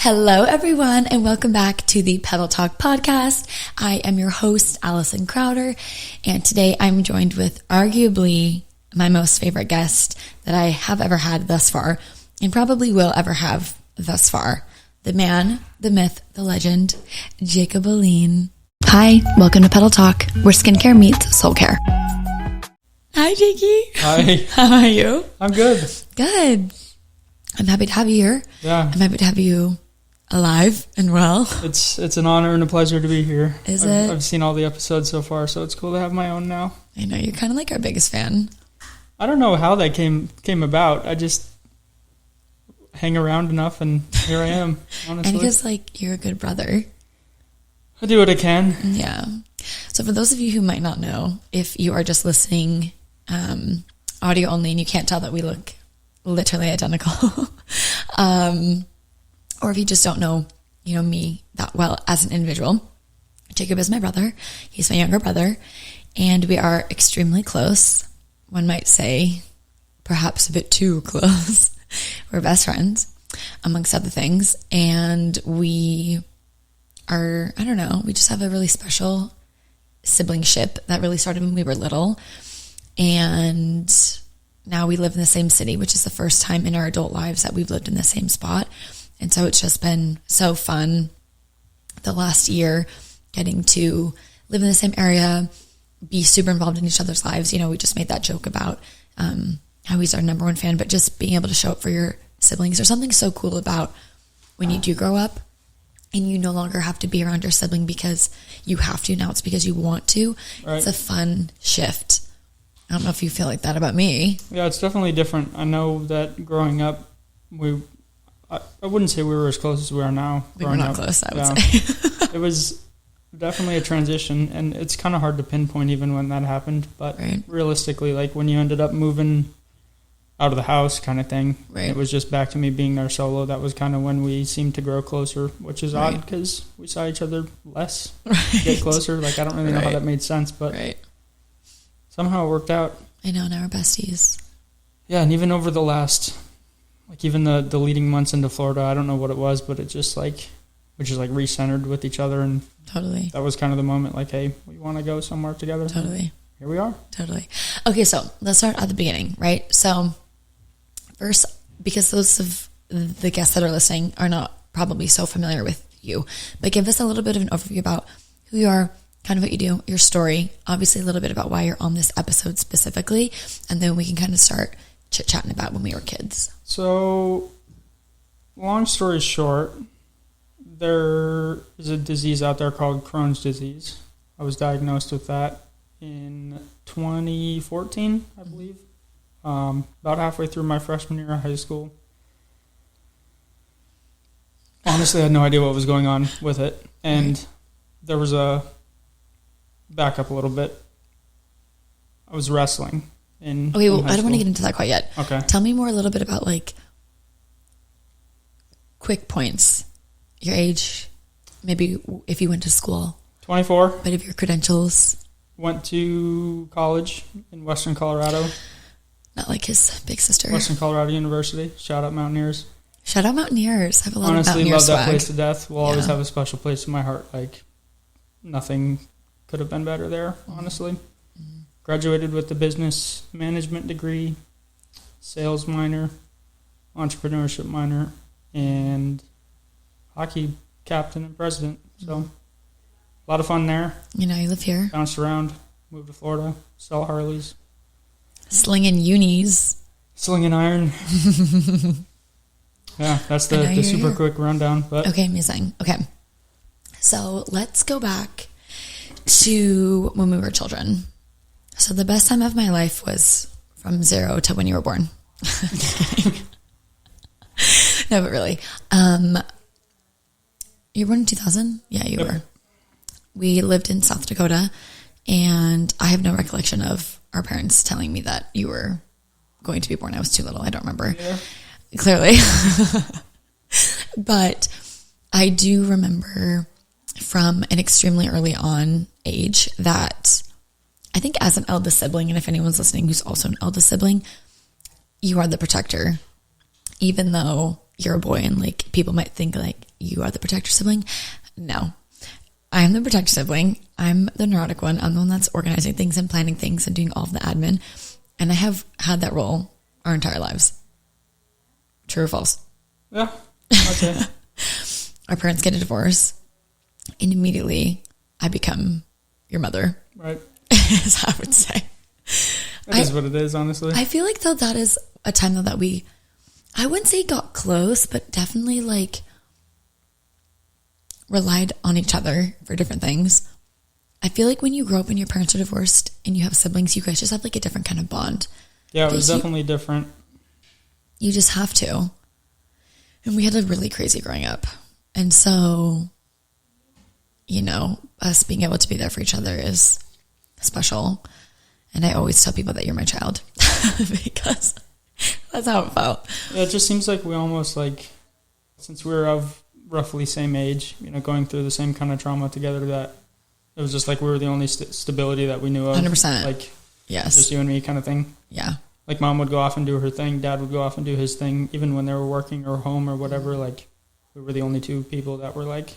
Hello, everyone, and welcome back to the Petal Talk podcast. I am your host, Allison Crowder, and today I'm joined with arguably my most favorite guest that I have ever had thus far, and probably will ever have thus far. The man, the myth, the legend, Jacob Olean. Hi, welcome to Petal Talk, where skincare meets soul care. Hi, Jakey. Hi. How are you? I'm good. Good. I'm happy to have you here. Yeah. I'm happy to have you alive and well. It's an honor and a pleasure to be here. I've seen all the episodes so far, so it's cool to have my own now. I know, you're kind of like our biggest fan. I don't know how that came about. I just hang around enough, and here I am, honestly. And because, you're a good brother. I do what I can. Yeah. So for those of you who might not know, if you are just listening audio only and you can't tell that we look literally identical, or if you just don't know, me that well as an individual, Jacob is my brother. He's my younger brother, and we are extremely close. One might say perhaps a bit too close. We're best friends, amongst other things, and we are, we just have a really special siblingship that really started when we were little, and now we live in the same city, which is the first time in our adult lives that we've lived in the same spot. And so it's just been so fun the last year getting to live in the same area, be super involved in each other's lives. We just made that joke about how he's our number one fan, but just being able to show up for your siblings. There's something so cool about when you do grow up and you no longer have to be around your sibling because you have to. Now it's because you want to. Right. It's a fun shift. I don't know if you feel like that about me. Yeah, it's definitely different. I know that growing up, I wouldn't say we were as close as we are now. We were not close, I would say. It was definitely a transition, and it's kind of hard to pinpoint even when that happened. But realistically, when you ended up moving out of the house kind of thing, it was just back to me being there solo. That was kind of when we seemed to grow closer, which is odd because we saw each other less, get closer. I don't really know how that made sense, but somehow it worked out. I know, now we're besties. Yeah, and even over the last... even the leading months into Florida, I don't know what it was, but it just we just recentered with each other, and totally that was kind of the moment. Hey, we want to go somewhere together. Totally. Here we are. Totally. Okay, so let's start at the beginning, right? So first, because those of the guests that are listening are not probably so familiar with you, but give us a little bit of an overview about who you are, kind of what you do, your story, obviously a little bit about why you're on this episode specifically, and then we can kind of start chit-chatting about when we were kids. So, long story short, there is a disease out there called Crohn's disease. I was diagnosed with that in 2014, I believe, about halfway through my freshman year of high school. Honestly, I had no idea what was going on with it, and there was back up a little bit. I was wrestling. I don't want to get into that quite yet. Okay. Tell me more a little bit about quick points. Your age, maybe if you went to school. 24. Bit of your credentials. Went to college in Western Colorado. Not like his big sister. Western Colorado University. Shout out Mountaineers. Shout out Mountaineers. I have a lot of Mountaineer Honestly, love swag. that place to death. Will always have a special place in my heart. Nothing could have been better there, honestly. Mm-hmm. Graduated with a business management degree, sales minor, entrepreneurship minor, and hockey captain and president. So, a lot of fun there. You live here. Bounced around, moved to Florida, sell Harleys. Slinging unis. Slinging iron. Yeah, that's the super quick rundown. But okay, amazing. Okay. So, let's go back to when we were children. So the best time of my life was from 0 to when you were born. No, but really. You were born in 2000? Yeah, you were. We lived in South Dakota, and I have no recollection of our parents telling me that you were going to be born. I was too little. I don't remember. Yeah. Clearly. But I do remember from an extremely early on age that I think as an eldest sibling, and if anyone's listening who's also an eldest sibling, you are the protector. Even though you're a boy and like people might think like you are the protector sibling. No, I am the protector sibling. I'm the neurotic one. I'm the one that's organizing things and planning things and doing all of the admin. And I have had that role our entire lives. True or false? Yeah. Okay. Our parents get a divorce, and immediately I become your mother. Right. As I would say. That is what it is, honestly. I feel like though that is a time though that we, I wouldn't say got close, but definitely like relied on each other for different things. I feel like when you grow up and your parents are divorced and you have siblings, you guys just have like a different kind of bond. Yeah, it was definitely different. You just have to. And we had a really crazy growing up. And so, you know, us being able to be there for each other is special. And I always tell people that you're my child because that's how it felt. Yeah, it just seems like we almost like, since we were of roughly same age, you know, going through the same kind of trauma together, that it was just like we were the only stability that we knew of. 100%. Like, yes. Just you and me kind of thing. Yeah. Like mom would go off and do her thing. Dad would go off and do his thing. Even when they were working or home or whatever, like we were the only two people that were like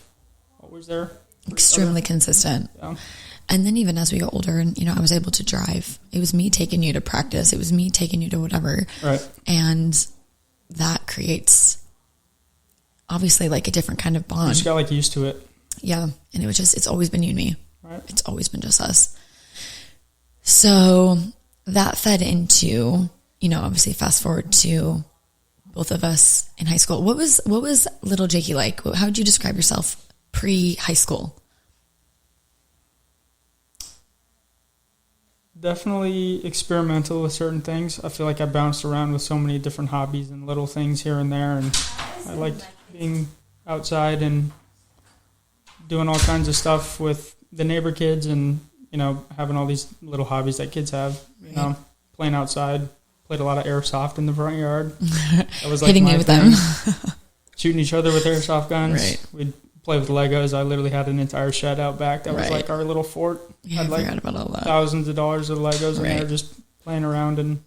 always there. Extremely consistent. Yeah. And then even as we got older and, you know, I was able to drive, it was me taking you to practice. It was me taking you to whatever. Right. And that creates obviously like a different kind of bond. You just got like used to it. Yeah. And it was just, it's always been you and me. Right. It's always been just us. So that fed into, you know, obviously fast forward to both of us in high school. What was little Jakey like? How would you describe yourself pre-high school? Definitely experimental with certain things. I feel like I bounced around with so many different hobbies and little things here and there, and I liked being outside and doing all kinds of stuff with the neighbor kids and, you know, having all these little hobbies that kids have, you know, playing outside. Played a lot of airsoft in the front yard. That was like hitting me with them. Shooting each other with airsoft guns. Right. We'd play with Legos. I literally had an entire shed out back that was like our little fort. Yeah, had like I forgot about all that. thousands of dollars of Legos in there just playing around, and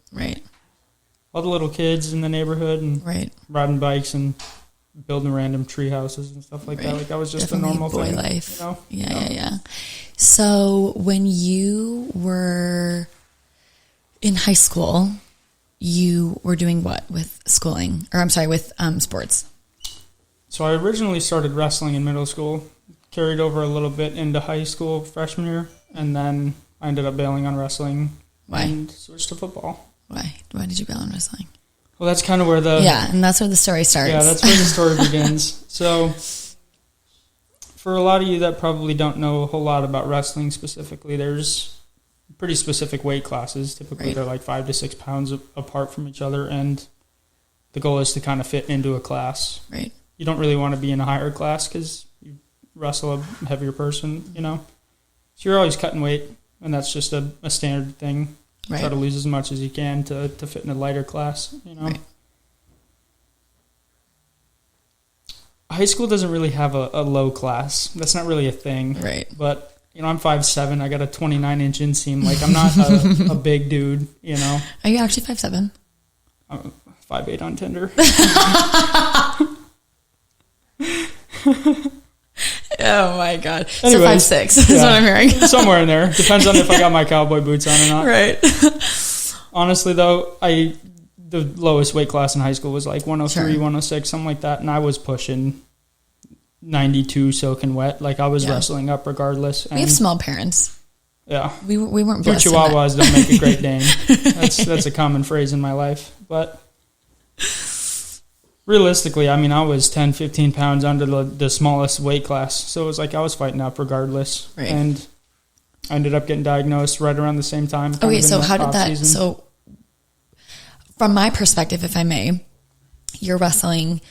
all the little kids in the neighborhood and riding bikes and building random tree houses and stuff like that. Like that was just a normal boy thing. Life. You know? Yeah. So when you were in high school, you were doing what with schooling? Or I'm sorry, with sports? So I originally started wrestling in middle school, carried over a little bit into high school freshman year, and then I ended up bailing on wrestling. Why? And switched to football. Why did you bail on wrestling? Well, that's kind of where and that's where the story starts. Yeah, that's where the story begins. So for a lot of you that probably don't know a whole lot about wrestling specifically, there's pretty specific weight classes. Typically they're like 5 to 6 pounds apart from each other, and the goal is to kind of fit into a class. Right. You don't really want to be in a higher class because you wrestle a heavier person, you know. So you're always cutting weight, and that's just a standard thing. Right. Try to lose as much as you can to fit in a lighter class, you know. Right. High school doesn't really have a low class. That's not really a thing. Right. But, you know, I'm 5'7". I got a 29-inch inseam. Like, I'm not a big dude, you know. Are you actually 5'7"? I'm 5'8" on Tinder. Oh my god. Anyways, so 5'6" is what I'm hearing. Somewhere in there. Depends on if I got my cowboy boots on or not. Right. Honestly though, the lowest weight class in high school was like 103, 106, something like that, and I was pushing 92 soaking wet. Like I was wrestling up regardless. And we have small parents. Yeah. We weren't blessed. Your chihuahuas don't make a great Dane. That's a common phrase in my life. But realistically, I mean, I was 10, 15 pounds under the smallest weight class. So it was like I was fighting up regardless. Right. And I ended up getting diagnosed right around the same time. Okay, so how did that... Season. So from my perspective, if I may, you're wrestling,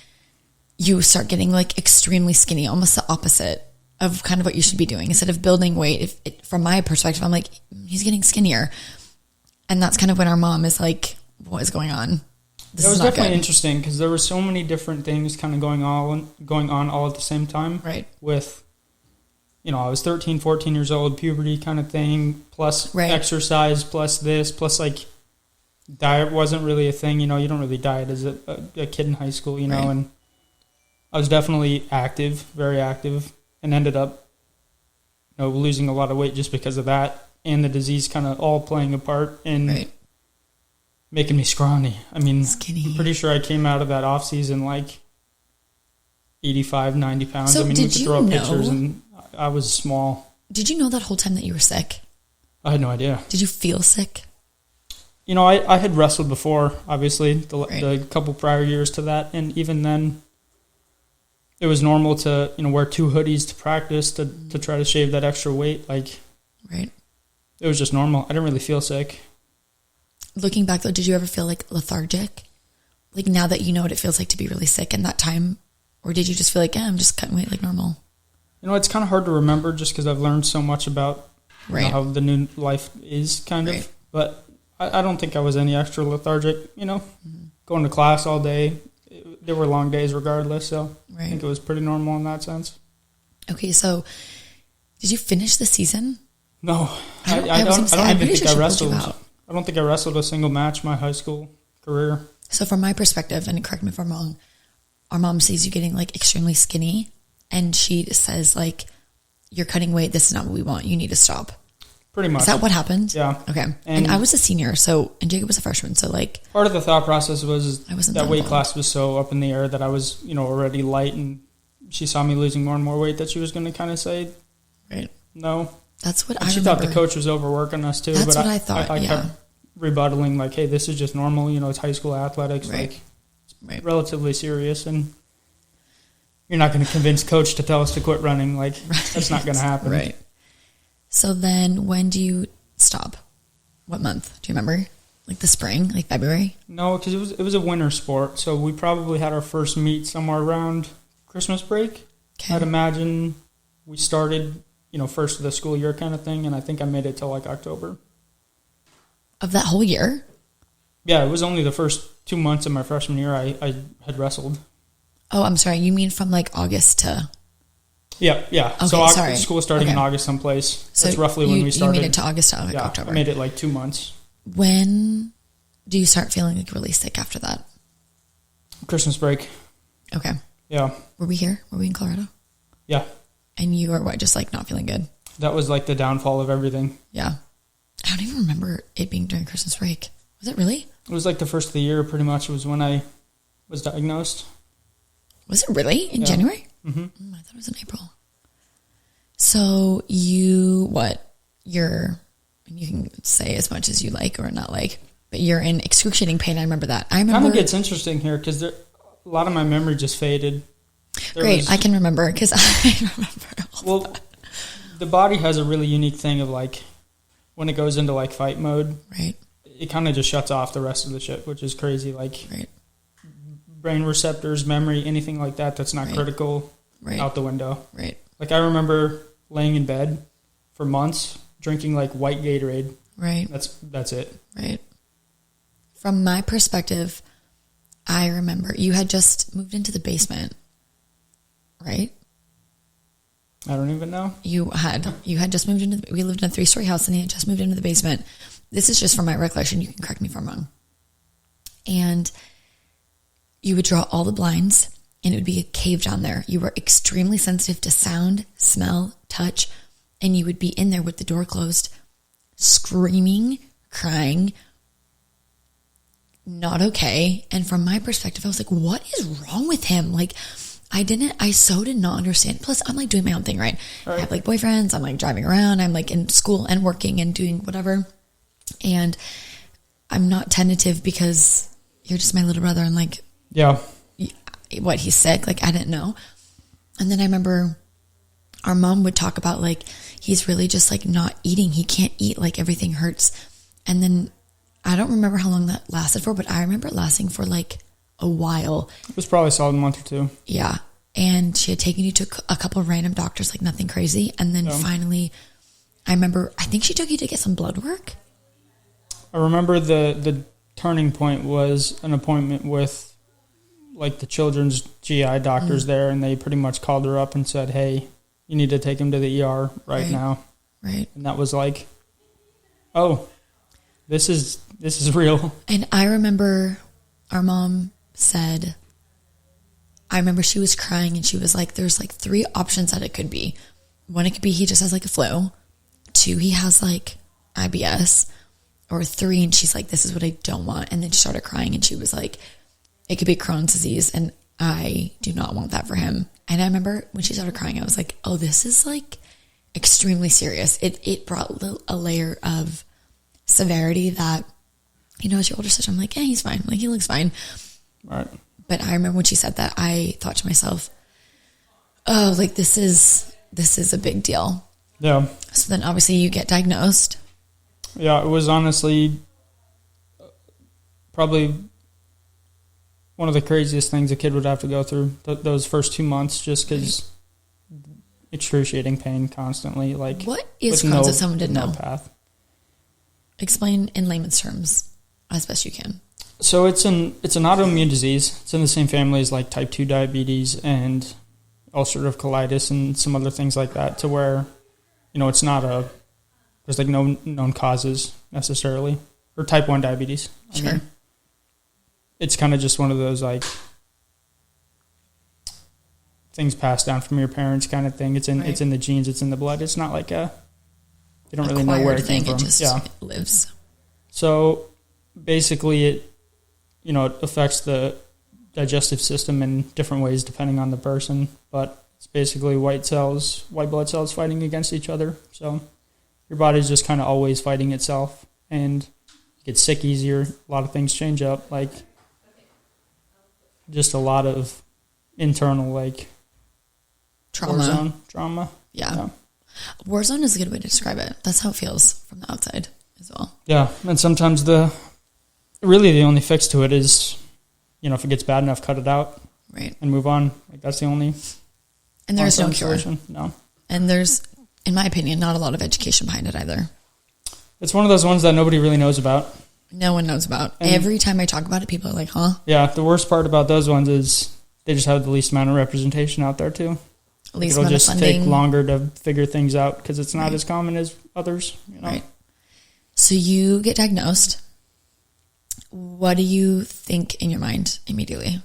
you start getting like extremely skinny, almost the opposite of kind of what you should be doing. Instead of building weight, from my perspective, I'm like, he's getting skinnier. And that's kind of when our mom is like, what is going on? It was definitely interesting because there were so many different things kind of going on all at the same time. Right. With, you know, I was 13, 14 years old, puberty kind of thing, plus exercise, plus this, plus like Diet wasn't really a thing. You don't really diet as a kid in high school, right. And I was definitely active, very active, and ended up, losing a lot of weight just because of that, and the disease kind of all playing a part in right. making me scrawny. I mean, skinny. I'm pretty sure I came out of that off season like 85, 90 pounds. So I mean, did we could you throw up know, pictures, and I was small. Did you know that whole time that you were sick? I had no idea. Did you feel sick? I had wrestled before, obviously, Right. the couple prior years to that, and even then, it was normal to wear 2 hoodies to practice to try to shave that extra weight. Like, right. It was just normal. I didn't really feel sick. Looking back though, did you ever feel like lethargic? Like now that you know what it feels like to be really sick in that time, or did you just feel like, I'm just cutting weight like normal? It's kind of hard to remember just because I've learned so much about right. how the new life is kind of. Right. But I don't think I was any extra lethargic. Mm-hmm. Going to class all day. There were long days regardless, so right. I think it was pretty normal in that sense. Okay, so did you finish the season? No, I don't even think I wrestled. I don't think I wrestled a single match my high school career. So from my perspective, and correct me if I'm wrong, our mom sees you getting like extremely skinny, and she says like, you're cutting weight, this is not what we want, you need to stop. Pretty much. Is that what happened? Yeah. Okay. And I was a senior, and Jacob was a freshman, so like... Part of the thought process was that weight involved. class was so up in the air that I was, already light, and she saw me losing more and more weight that she was going to kind of say, right. No. That's what and I she remember. thought the coach was overworking us too. That's but what I thought, I kept rebuttaling like, hey, this is just normal, it's high school athletics, right. Like relatively serious, and you're not going to convince coach to tell us to quit running. Like, right. That's not going to happen. Right. So then when do you stop? What month? Do you remember? Like the spring, like February? No, because it was a winter sport, so we probably had our first meet somewhere around Christmas break. Okay. I'd imagine we started, first of the school year kind of thing, and I think I made it till like October. Of that whole year? Yeah, it was only the first 2 months of my freshman year I had wrestled. Oh, I'm sorry. You mean from like August to... Yeah. Okay, so sorry. School starting in August someplace. So that's roughly when we started. You made it to August to October. I made it like 2 months. When do you start feeling like really sick after that? Christmas break. Okay. Yeah. Were we here? Were we in Colorado? Yeah. And you were what, just like not feeling good? That was like the downfall of everything. Yeah. I don't even remember it being during Christmas break. Was it really? It was like the first of the year pretty much was when I was diagnosed. Was it really? In January? Mm-hmm. I thought it was in April. So you can say as much as you like or not like, but you're in excruciating pain. I remember that. Kind of gets interesting here because a lot of my memory just faded. Great, I can remember because I remember all that. The body has a really unique thing of like when it goes into like fight mode, right? It kind of just shuts off the rest of the shit, which is crazy. Like right. Brain receptors, memory, anything like that's not critical, out the window. Right. Like I remember laying in bed for months drinking like white Gatorade. Right. That's it. Right. From my perspective, I remember you had just moved into the basement, right? I don't even know. You had just moved into we lived in a 3-story house and you had just moved into the basement. This is just from my recollection. You can correct me if I'm wrong. And you would draw all the blinds and it would be a cave down there. You were extremely sensitive to sound, smell, touch, and you would be in there with the door closed, screaming, crying, not okay. And from my perspective, I was like, what is wrong with him? Like, I so did not understand. Plus, I'm like doing my own thing, right? I have like boyfriends. I'm like driving around. I'm like in school and working and doing whatever. And I'm not tentative because you're just my little brother. And like, yeah, what, he's sick? Like, I didn't know. And then I remember our mom would talk about like, he's really just like not eating. He can't eat. Like everything hurts. And then I don't remember how long that lasted for, but I remember it lasting for like a while. It was probably a solid month or two. Yeah. And she had taken you to a couple of random doctors, like nothing crazy. And then finally, I remember, I think she took you to get some blood work. I remember the turning point was an appointment with like the children's GI doctors there, and they pretty much called her up and said, hey, you need to take him to the ER right now. Right. And that was like, oh. this is real. And I remember our mom said, I remember she was crying and she was like, there's like 3 options that it could be. 1, it could be he just has like a flu. 2, he has like IBS. Or 3, and she's like, this is what I don't want. And then she started crying and she was like, it could be Crohn's disease and I do not want that for him. And I remember when she started crying, I was like, oh, this is like extremely serious. It brought a layer of severity that, you know, as your older sister, I'm like, yeah, he's fine. Like, he looks fine. Right. But I remember when she said that, I thought to myself, oh, like this is a big deal. Yeah. So then obviously you get diagnosed. Yeah, it was honestly probably one of the craziest things a kid would have to go through those first 2 months, just because excruciating pain constantly. Like, what is Crohn's if someone didn't know? Path. Explain in layman's terms as best you can. So it's an autoimmune disease. It's in the same family as like type 2 diabetes and ulcerative colitis and some other things like that, to where, you know, it's not there's like no known causes necessarily, or type 1 diabetes. Sure. I mean, it's kind of just one of those like things passed down from your parents kind of thing. It's in the genes. It's in the blood. It's not like you don't really know where it came from. It just lives. So basically it affects the digestive system in different ways depending on the person, but it's basically white blood cells fighting against each other. So your body's just kind of always fighting itself, and you get sick easier. A lot of things change up, like just a lot of internal like trauma. Yeah. War zone is a good way to describe it. That's how it feels from the outside as well. Yeah, and sometimes the only fix to it is, you know, if it gets bad enough, cut it out, right, and move on. Like, that's the only. And there's no cure. Solution. No. And there's, in my opinion, not a lot of education behind it either. It's one of those ones that nobody really knows about. No one knows about. And every time I talk about it, people are like, huh? Yeah, the worst part about those ones is they just have the least amount of representation out there, too. Least amount of funding. It'll just take longer to figure things out because it's not as common as others. You know? Right. So you get diagnosed. What do you think in your mind immediately?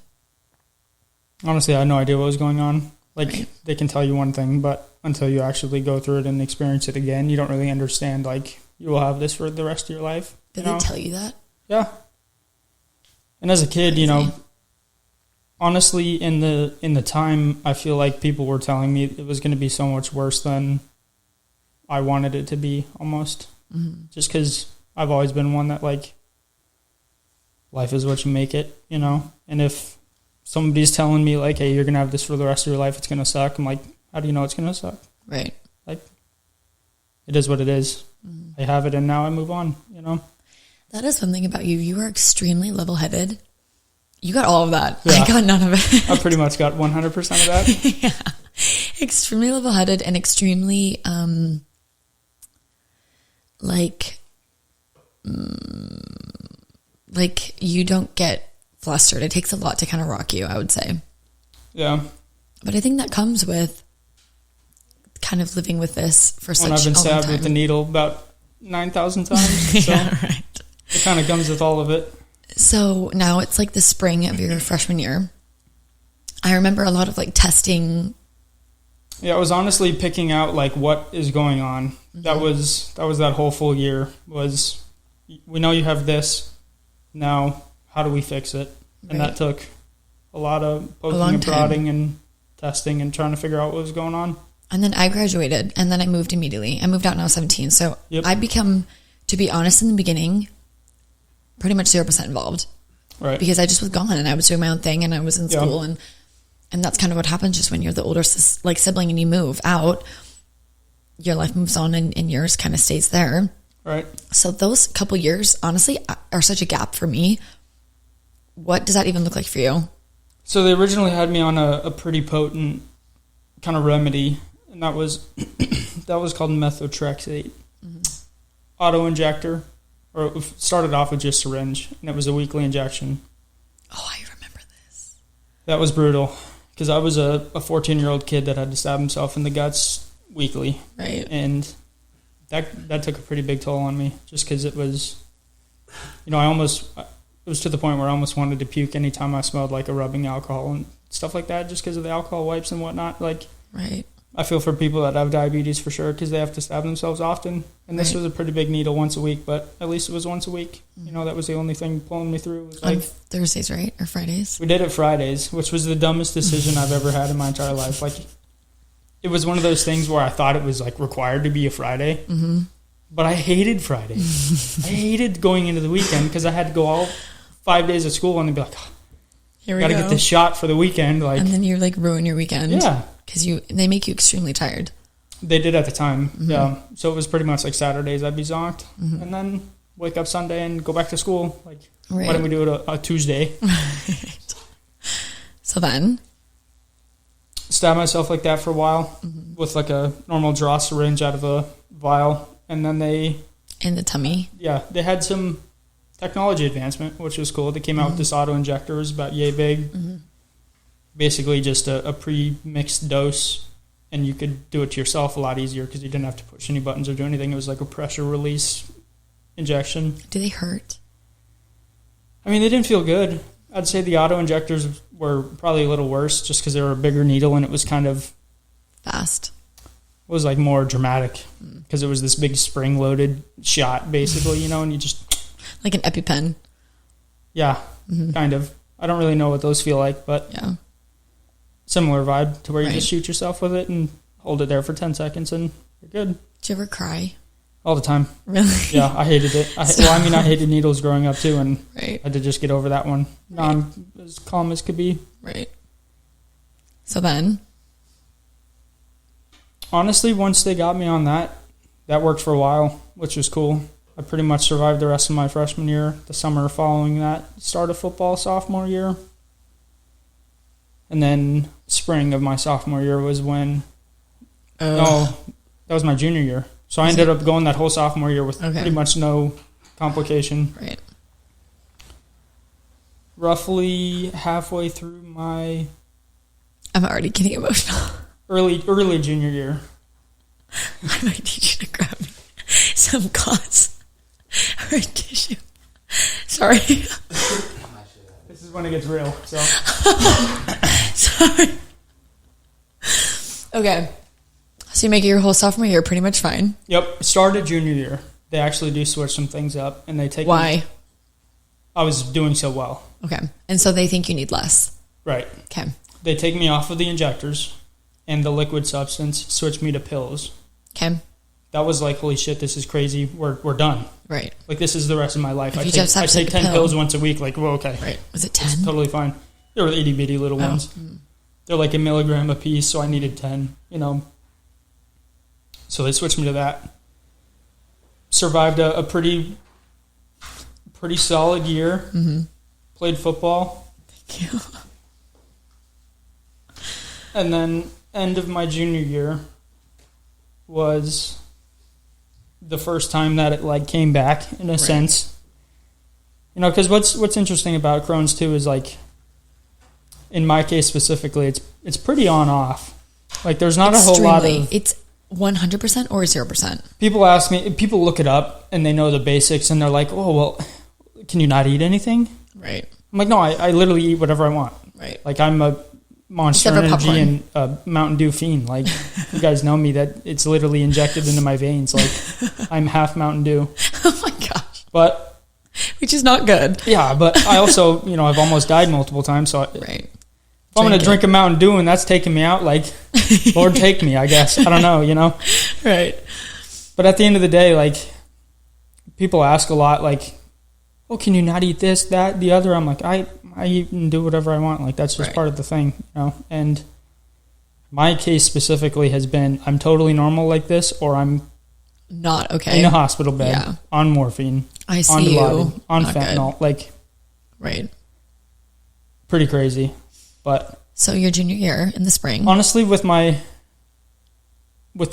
Honestly, I had no idea what was going on. Like, they can tell you one thing, but until you actually go through it and experience it again, you don't really understand, like, you will have this for the rest of your life. Did they tell you that? Yeah. And as a kid, you know, honestly, in the time, I feel like people were telling me it was going to be so much worse than I wanted it to be, almost. Mm-hmm. Just because I've always been one that, like, life is what you make it, you know? And if somebody's telling me, like, hey, you're going to have this for the rest of your life, it's going to suck, I'm like, how do you know it's going to suck? Right. Like, it is what it is. Mm-hmm. I have it, and now I move on, you know? That is something about you. You are extremely level-headed. You got all of that. Yeah. I got none of it. I pretty much got 100% of that. Yeah. Extremely level-headed and extremely, like you don't get flustered. It takes a lot to kind of rock you, I would say. Yeah. But I think that comes with kind of living with this for such a long time. I've been stabbed with the needle about 9,000 times. So yeah, right. It kind of comes with all of it. So now it's like the spring of your freshman year. I remember a lot of like testing. Yeah, I was honestly picking out like what is going on. Mm-hmm. That was that whole full year was, we know you have this. Now, how do we fix it? And that took a lot of poking and prodding and testing and trying to figure out what was going on. And then I graduated, and then I moved immediately. I moved out when I was 17. So I become, to be honest, in the beginning, pretty much 0% involved. Right. Because I just was gone, and I was doing my own thing, and I was in school. And that's kind of what happens just when you're the older sibling and you move out. Your life moves on, and yours kind of stays there. Right. So those couple years, honestly, are such a gap for me. What does that even look like for you? So they originally had me on a pretty potent kind of remedy, and that was called methotrexate. Mm-hmm. Auto-injector, or it started off with just syringe, and it was a weekly injection. Oh, I remember this. That was brutal, because I was a 14-year-old kid that had to stab himself in the guts weekly. Right. And that took a pretty big toll on me, just because it was you know, it was to the point where I almost wanted to puke anytime I smelled like a rubbing alcohol and stuff like that, just because of the alcohol wipes and whatnot. Like, right. I feel for people that have diabetes for sure, because they have to stab themselves often. And this was a pretty big needle once a week, but at least it was once a week. You know, that was the only thing pulling me through. Was on Thursdays, right? Or Fridays? We did it Fridays, which was the dumbest decision I've ever had in my entire life. Like, it was one of those things where I thought it was like required to be a Friday, but I hated Fridays. I hated going into the weekend because I had to go all 5 days of school and then be like, here we go. Gotta get this shot for the weekend. Like, and then you like ruin your weekend. Yeah. Because they make you extremely tired. They did at the time, yeah. So it was pretty much like Saturdays I'd be zonked, and then wake up Sunday and go back to school. Like, why didn't we do it a Tuesday? Right. So then? Stabbed myself like that for a while with like a normal draw syringe out of a vial, and then in the tummy? Yeah, they had some technology advancement, which was cool. They came out with this auto-injector. It was about yay big. Basically just a pre-mixed dose, and you could do it to yourself a lot easier because you didn't have to push any buttons or do anything. It was like a pressure release injection. Do they hurt? I mean, they didn't feel good. I'd say the auto-injectors were probably a little worse just because they were a bigger needle and it was kind of... fast. It was like more dramatic because it was this big spring-loaded shot, basically, you know, and you just... Like an EpiPen. Yeah, kind of. I don't really know what those feel like, but... Yeah. Similar vibe to where you just shoot yourself with it and hold it there for 10 seconds and you're good. Did you ever cry? All the time. Really? Yeah, I hated it. I hated needles growing up too, and I had to just get over that one. Now I'm as calm as could be. Right. So then? Honestly, once they got me on that worked for a while, which was cool. I pretty much survived the rest of my freshman year, the summer following that, start of football sophomore year. And then spring of my sophomore year was when... that was my junior year. So I ended up going that whole sophomore year with pretty much no complication. Right. Roughly halfway through my... I'm already getting emotional. Early junior year. I might need you to grab me some gauze or a tissue. Sorry. This is when it gets real, so... Sorry. Okay. So you make it your whole sophomore year pretty much fine. Yep. Started junior year. They actually do switch some things up, and they take... Why? I was doing so well. Okay. And so they think you need less. Right. Okay. They take me off of the injectors and the liquid substance, switch me to pills. Okay. That was like, holy shit, this is crazy. We're done. Right. Like, this is the rest of my life. I I take 10 pills once a week. Like, well, okay. Right. Was it 10? It's totally fine. They were itty bitty little ones. They're like a milligram a piece, so I needed 10, you know. So they switched me to that. Survived a pretty solid year. Played football. Thank you. And then end of my junior year was the first time that it like came back in a sense. You know, because what's interesting about Crohn's too is like, in my case specifically, it's pretty on off. Like, there's not a whole lot of... It's 100% or 0%. People ask me, people look it up and they know the basics and they're like, oh, well, can you not eat anything? Right. I'm like, no, I literally eat whatever I want. Right. Like, I'm a Monster Energy and a Mountain Dew fiend. Like, you guys know me that it's literally injected into my veins. Like, I'm half Mountain Dew. Oh my gosh. But... which is not good. Yeah, but I also, you know, I've almost died multiple times, so... Right. If I'm going to drink a Mountain Dew and that's taking me out, like, Lord take me, I guess. I don't know, you know? Right. But at the end of the day, like, people ask a lot, like, oh, can you not eat this, that, the other? I'm like, I eat and do whatever I want. Like, that's just part of the thing, you know? And my case specifically has been, I'm totally normal like this, or I'm not okay. In a hospital bed, on morphine, I see on you. on fentanyl. Good. Like, right. Pretty crazy. But so your junior year in the spring, honestly, with the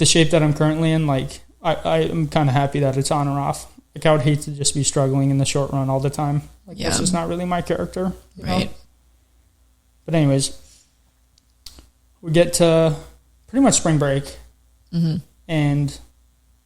shape that I'm currently in, like I am kind of happy that it's on or off. Like, I would hate to just be struggling in the short run all the time. Like, that's just not really my character, right? Know? But anyways, we get to pretty much spring break, and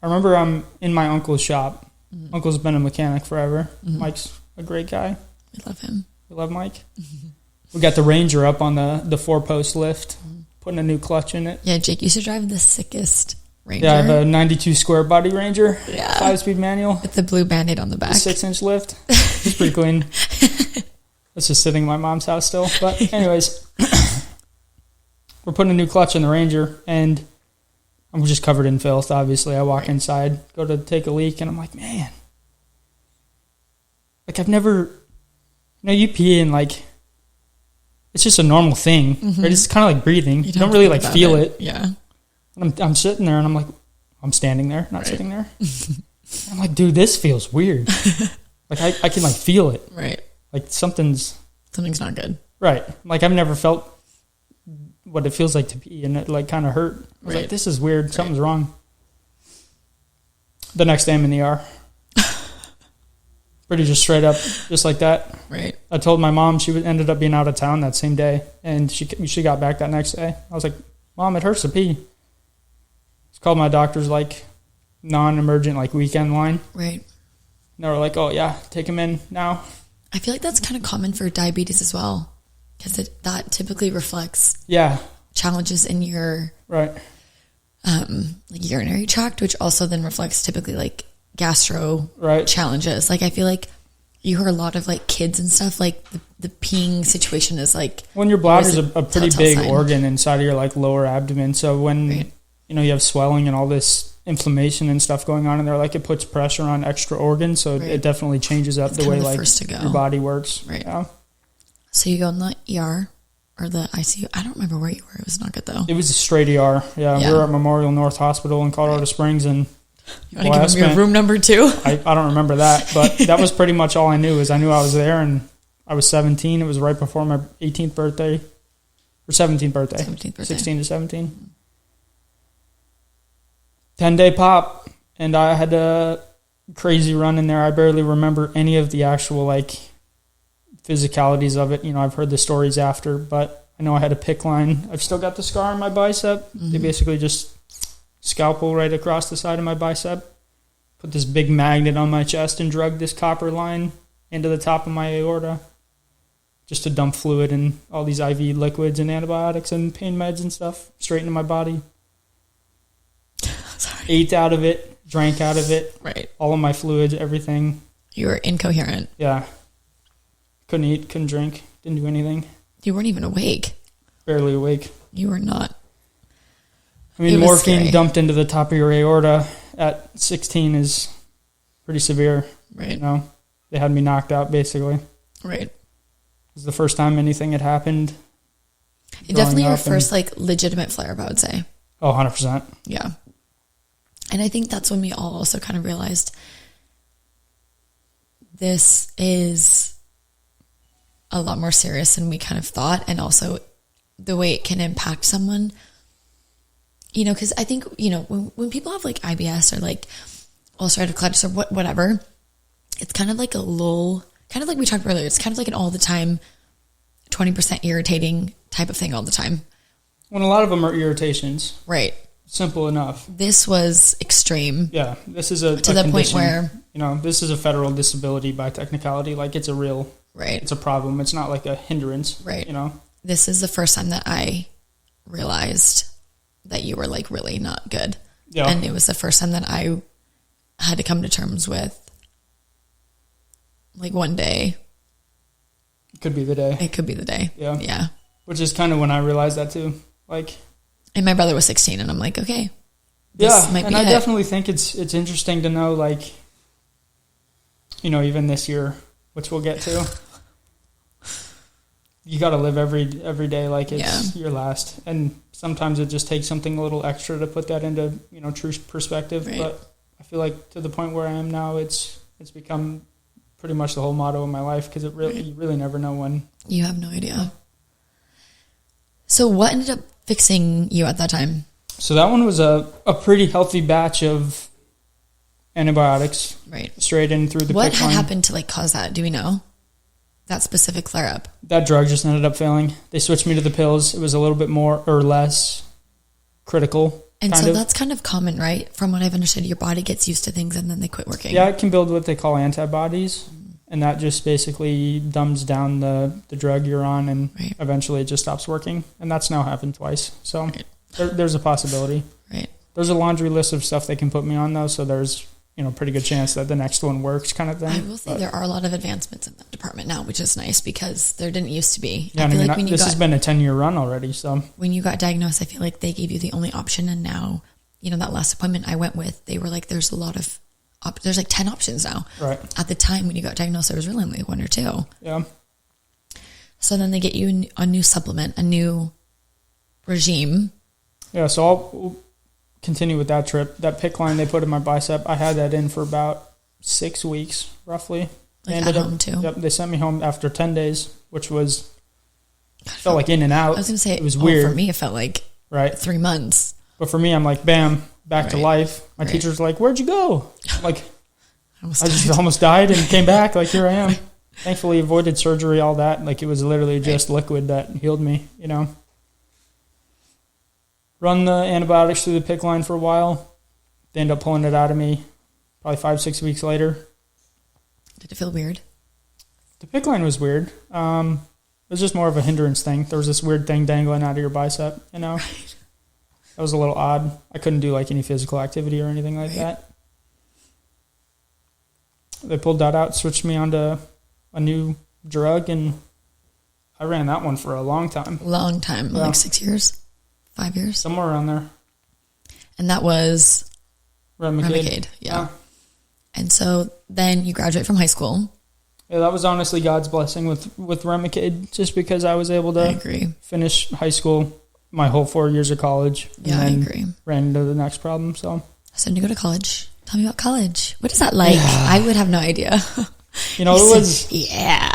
I remember I'm in my uncle's shop, Mm-hmm. Uncle's been a mechanic forever. Mm-hmm. Mike's a great guy. We love him. We love Mike. Mm-hmm. We got the Ranger up on the 4-post lift, putting a new clutch in it. Yeah, Jake used to drive the sickest Ranger. Yeah, I have a 92 square body Ranger. Yeah. 5-speed manual. With the blue Band-Aid on the back. 6-inch lift. It's pretty clean. It's just sitting in my mom's house still. But anyways, we're putting a new clutch in the Ranger, and I'm just covered in filth, obviously. I walk inside, go to take a leak, and I'm like, man. Like, I've never... you pee and, like... It's just a normal thing, right? It's kind of like breathing. You don't really, like, feel it. Yeah. And I'm sitting there, and I'm like... I'm standing there, not sitting there. I'm like, dude, this feels weird. Like, I can, like, feel it. Right. Like, something's not good. Right. Like, I've never felt what it feels like to pee, and it, like, kind of hurt. I was like, this is weird. Right. Something's wrong. The next day, I'm in the ER. Pretty just straight up, just like that. Right. I told my mom she ended up being out of town that same day, and she got back that next day. I was like, Mom, it hurts to pee. Just called my doctor's, like, non-emergent, like, weekend line. Right. And they were like, oh, yeah, take him in now. I feel like that's kind of common for diabetes as well, because that typically reflects challenges in your like urinary tract, which also then reflects typically like gastro challenges. Like, I feel like you hear a lot of like kids and stuff, like the peeing situation is like... When your bladder is a pretty big organ inside of your like lower abdomen, so when you have swelling and all this inflammation and stuff going on in there, like it puts pressure on extra organs, so it definitely changes up the way like your body works. Right. Yeah. So you go in the ER or the ICU. I don't remember where you were. It was not good though. It was a straight ER. Yeah. We were at Memorial North Hospital in Colorado Springs, and you want to give me your room number too? I don't remember that, but that was pretty much all I knew. Is I knew I was there, and I was 17. It was right before my 18th birthday or 17th birthday. 16 to 17. 10-day pop, and I had a crazy run in there. I barely remember any of the actual, like, physicalities of it. I've heard the stories after, but I know I had a PICC line. I've still got the scar on my bicep. They basically just scalpel right across the side of my bicep, put this big magnet on my chest, and drug this copper line into the top of my aorta just to dump fluid and all these IV liquids and antibiotics and pain meds and stuff straight into my body. Ate out of it, drank out of it. Right. All of my fluids, everything. You were incoherent. Yeah. Couldn't eat, couldn't drink, didn't do anything. You weren't even awake. Barely awake. You were not. I mean, morphine dumped into the top of your aorta at 16 is pretty severe. Right. They had me knocked out, basically. Right. It was the first time anything had happened. Definitely your first, like, legitimate flare-up, I would say. Oh, 100%. Yeah. And I think that's when we all also kind of realized this is a lot more serious than we kind of thought, and also the way it can impact someone. Because I think, when people have like IBS or like ulcerative colitis or whatever, it's kind of like a lull, kind of like we talked earlier. It's kind of like an all the time, 20% irritating type of thing all the time. When a lot of them are irritations. Right. Simple enough. This was extreme. Yeah, this is to the point where this is a federal disability by technicality. Like, it's a real it's a problem. It's not like a hindrance. Right. This is the first time that I realized that you were like really not good. Yeah. And it was the first time that I had to come to terms with, like, one day. It could be the day. It could be the day. Yeah. Yeah. Which is kind of when I realized that too. Like. And my brother was 16, and I'm like, okay. And I definitely think it's interesting to know, like, even this year, which we'll get to, you got to live every day like it's your last. And sometimes it just takes something a little extra to put that into, true perspective. Right. But I feel like to the point where I am now, it's become pretty much the whole motto of my life, because you really never know when. You have no idea. So what ended up fixing you at that time? So that one was a pretty healthy batch of antibiotics. Right. Straight in through the What PICC had line. happened to, like, cause that? Do we know? That specific flare-up? That drug just ended up failing. They switched me to the pills. It was a little bit more or less critical And so that's kind of common, right? From what I've understood, your body gets used to things and then they quit working. Yeah, it can build what they call antibodies. And that just basically dumbs down the drug you're on, and eventually it just stops working. And that's now happened twice. So there's a possibility. Right. There's a laundry list of stuff they can put me on, though, so there's pretty good chance that the next one works kind of thing. I will say there are a lot of advancements in that department now, which is nice because there didn't used to be. Yeah, this has been a 10-year run already. So when you got diagnosed, I feel like they gave you the only option, and now, that last appointment I went with, they were like, there's a lot of, there's like 10 options now. Right. At the time when you got diagnosed, there was really only one or two. Yeah. So then they get you a new supplement, a new regime. Yeah, so I'll continue with that trip. That PICC line they put in my bicep, I had that in for about 6 weeks, roughly. Like at home, too? Yep, they sent me home after 10 days, which was, felt like in and out. I was going to say, it was weird. For me, it felt like 3 months. But for me, I'm like, bam, back to life. My teacher's like, where'd you go? Like, I just almost died and came back. Like, here I am. Thankfully, avoided surgery, all that. Like, it was literally just liquid that healed me, Run the antibiotics through the PICC line for a while. They end up pulling it out of me probably 5-6 weeks later. Did it feel weird? The PICC line was weird. It was just more of a hindrance thing. There was this weird thing dangling out of your bicep, Right. That was a little odd. I couldn't do like any physical activity or anything like that. They pulled that out, switched me onto a new drug, and I ran that one for a long time. Long time, like 6 years, 5 years? Somewhere around there. And that was Remicade. Yeah. And so then you graduate from high school. Yeah, that was honestly God's blessing with Remicade, just because I was able to finish high school, my whole 4 years of college. Yeah, and I agree. Ran into the next problem, So when you go to college, tell me about college. What is that like? Yeah. I would have no idea. It was... Yeah.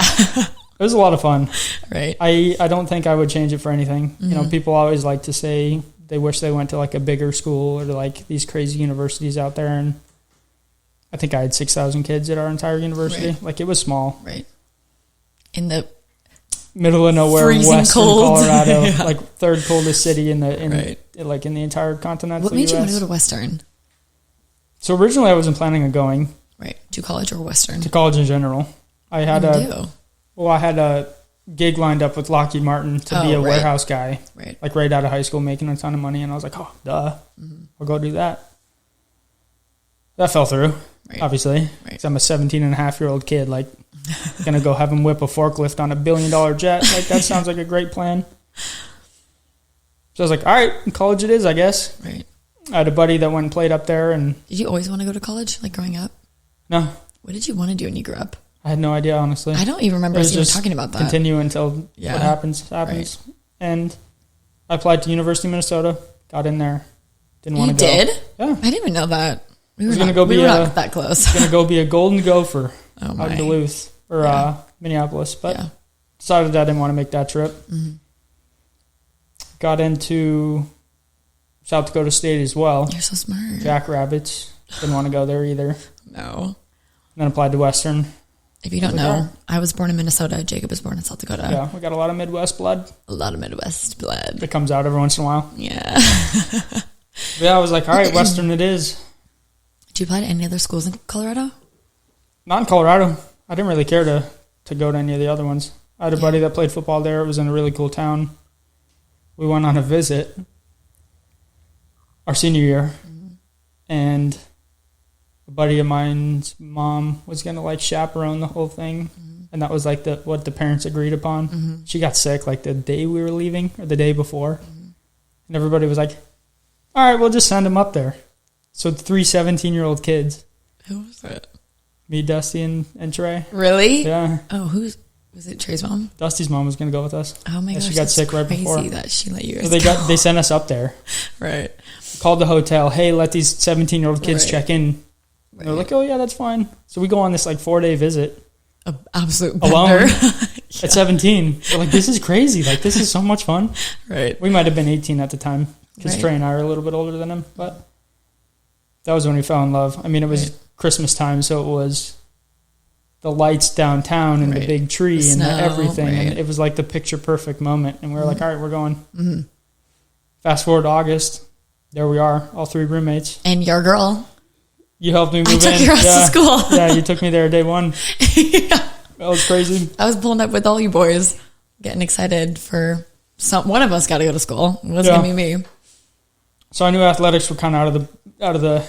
It was a lot of fun. Right. I don't think I would change it for anything. Mm-hmm. People always like to say they wish they went to like a bigger school or to like these crazy universities out there. And I think I had 6,000 kids at our entire university. Right. Like, it was small. Right. In the middle of nowhere, western cold. Colorado, like third coldest city in the entire continental What made US. you want to go to Western? So originally I wasn't planning on going. Right. To college or Western? To college in general. I had a gig lined up with Lockheed Martin to be a warehouse guy. Right. Like right out of high school, making a ton of money, and I was like, oh, duh. Mm-hmm. I'll go do that. That fell through, obviously. Right. Because I'm a 17-and-a-half-year-old kid, like, gonna go have him whip a forklift on $1 billion jet. Like, that sounds like a great plan. So I was like, all right, college it is, I guess. Right. I had a buddy that went and played up there. And did you always want to go to college, like growing up? No. What did you want to do when you grew up? I had no idea, honestly. I don't even remember us even talking about that. Continue until what happens. Right. And I applied to University of Minnesota, got in there, didn't want to go. You did? Yeah. I didn't even know that. We were not that close. Going to go be a Golden Gopher out in Duluth or Minneapolis, but decided I didn't want to make that trip. Mm-hmm. Got into South Dakota State as well. You're so smart. Jackrabbits. Didn't want to go there either. No. And then applied to Western. If you don't know, I was born in Minnesota. Jacob was born in South Dakota. Yeah, we got a lot of Midwest blood. A lot of Midwest blood. It comes out every once in a while. Yeah. Yeah, I was like, all right, Western it is. Did you apply to any other schools in Colorado? Not in Colorado. I didn't really care to go to any of the other ones. I had a buddy that played football there. It was in a really cool town. We went on a visit our senior year, and a buddy of mine's mom was going to like chaperone the whole thing. Mm-hmm. And that was like what the parents agreed upon. Mm-hmm. She got sick like the day we were leaving or the day before. Mm-hmm. And everybody was like, all right, we'll just send him up there. So 3 17-year-old kids. Who was that? Me, Dusty, and Trey. Really? Yeah. Oh, was it Trey's mom? Dusty's mom was going to go with us. Oh my gosh, she got sick right before. Crazy that she let you guys go. They sent us up there. Right. Called the hotel. Hey, let these 17-year-old kids check in. They're like, oh yeah, that's fine. So we go on this like 4-day visit. Absolute alone at 17. We're like, this is crazy. Like, this is so much fun. Right. We might have been 18 at the time because Trey and I are a little bit older than him. But that was when we fell in love. I mean, it was Christmas time, so it was the lights downtown and the big tree and everything. And it was like the picture perfect moment. And we were like, all right, we're going. Mm-hmm. Fast forward to August. there we are, all 3 roommates. And your girl. You helped me move in. I took your ass to school. Yeah, you took me there day 1. Yeah. That was crazy. I was pulling up with all you boys, getting excited for one of us got to go to school. It wasn't going to be me. So I knew athletics were kind of out of the.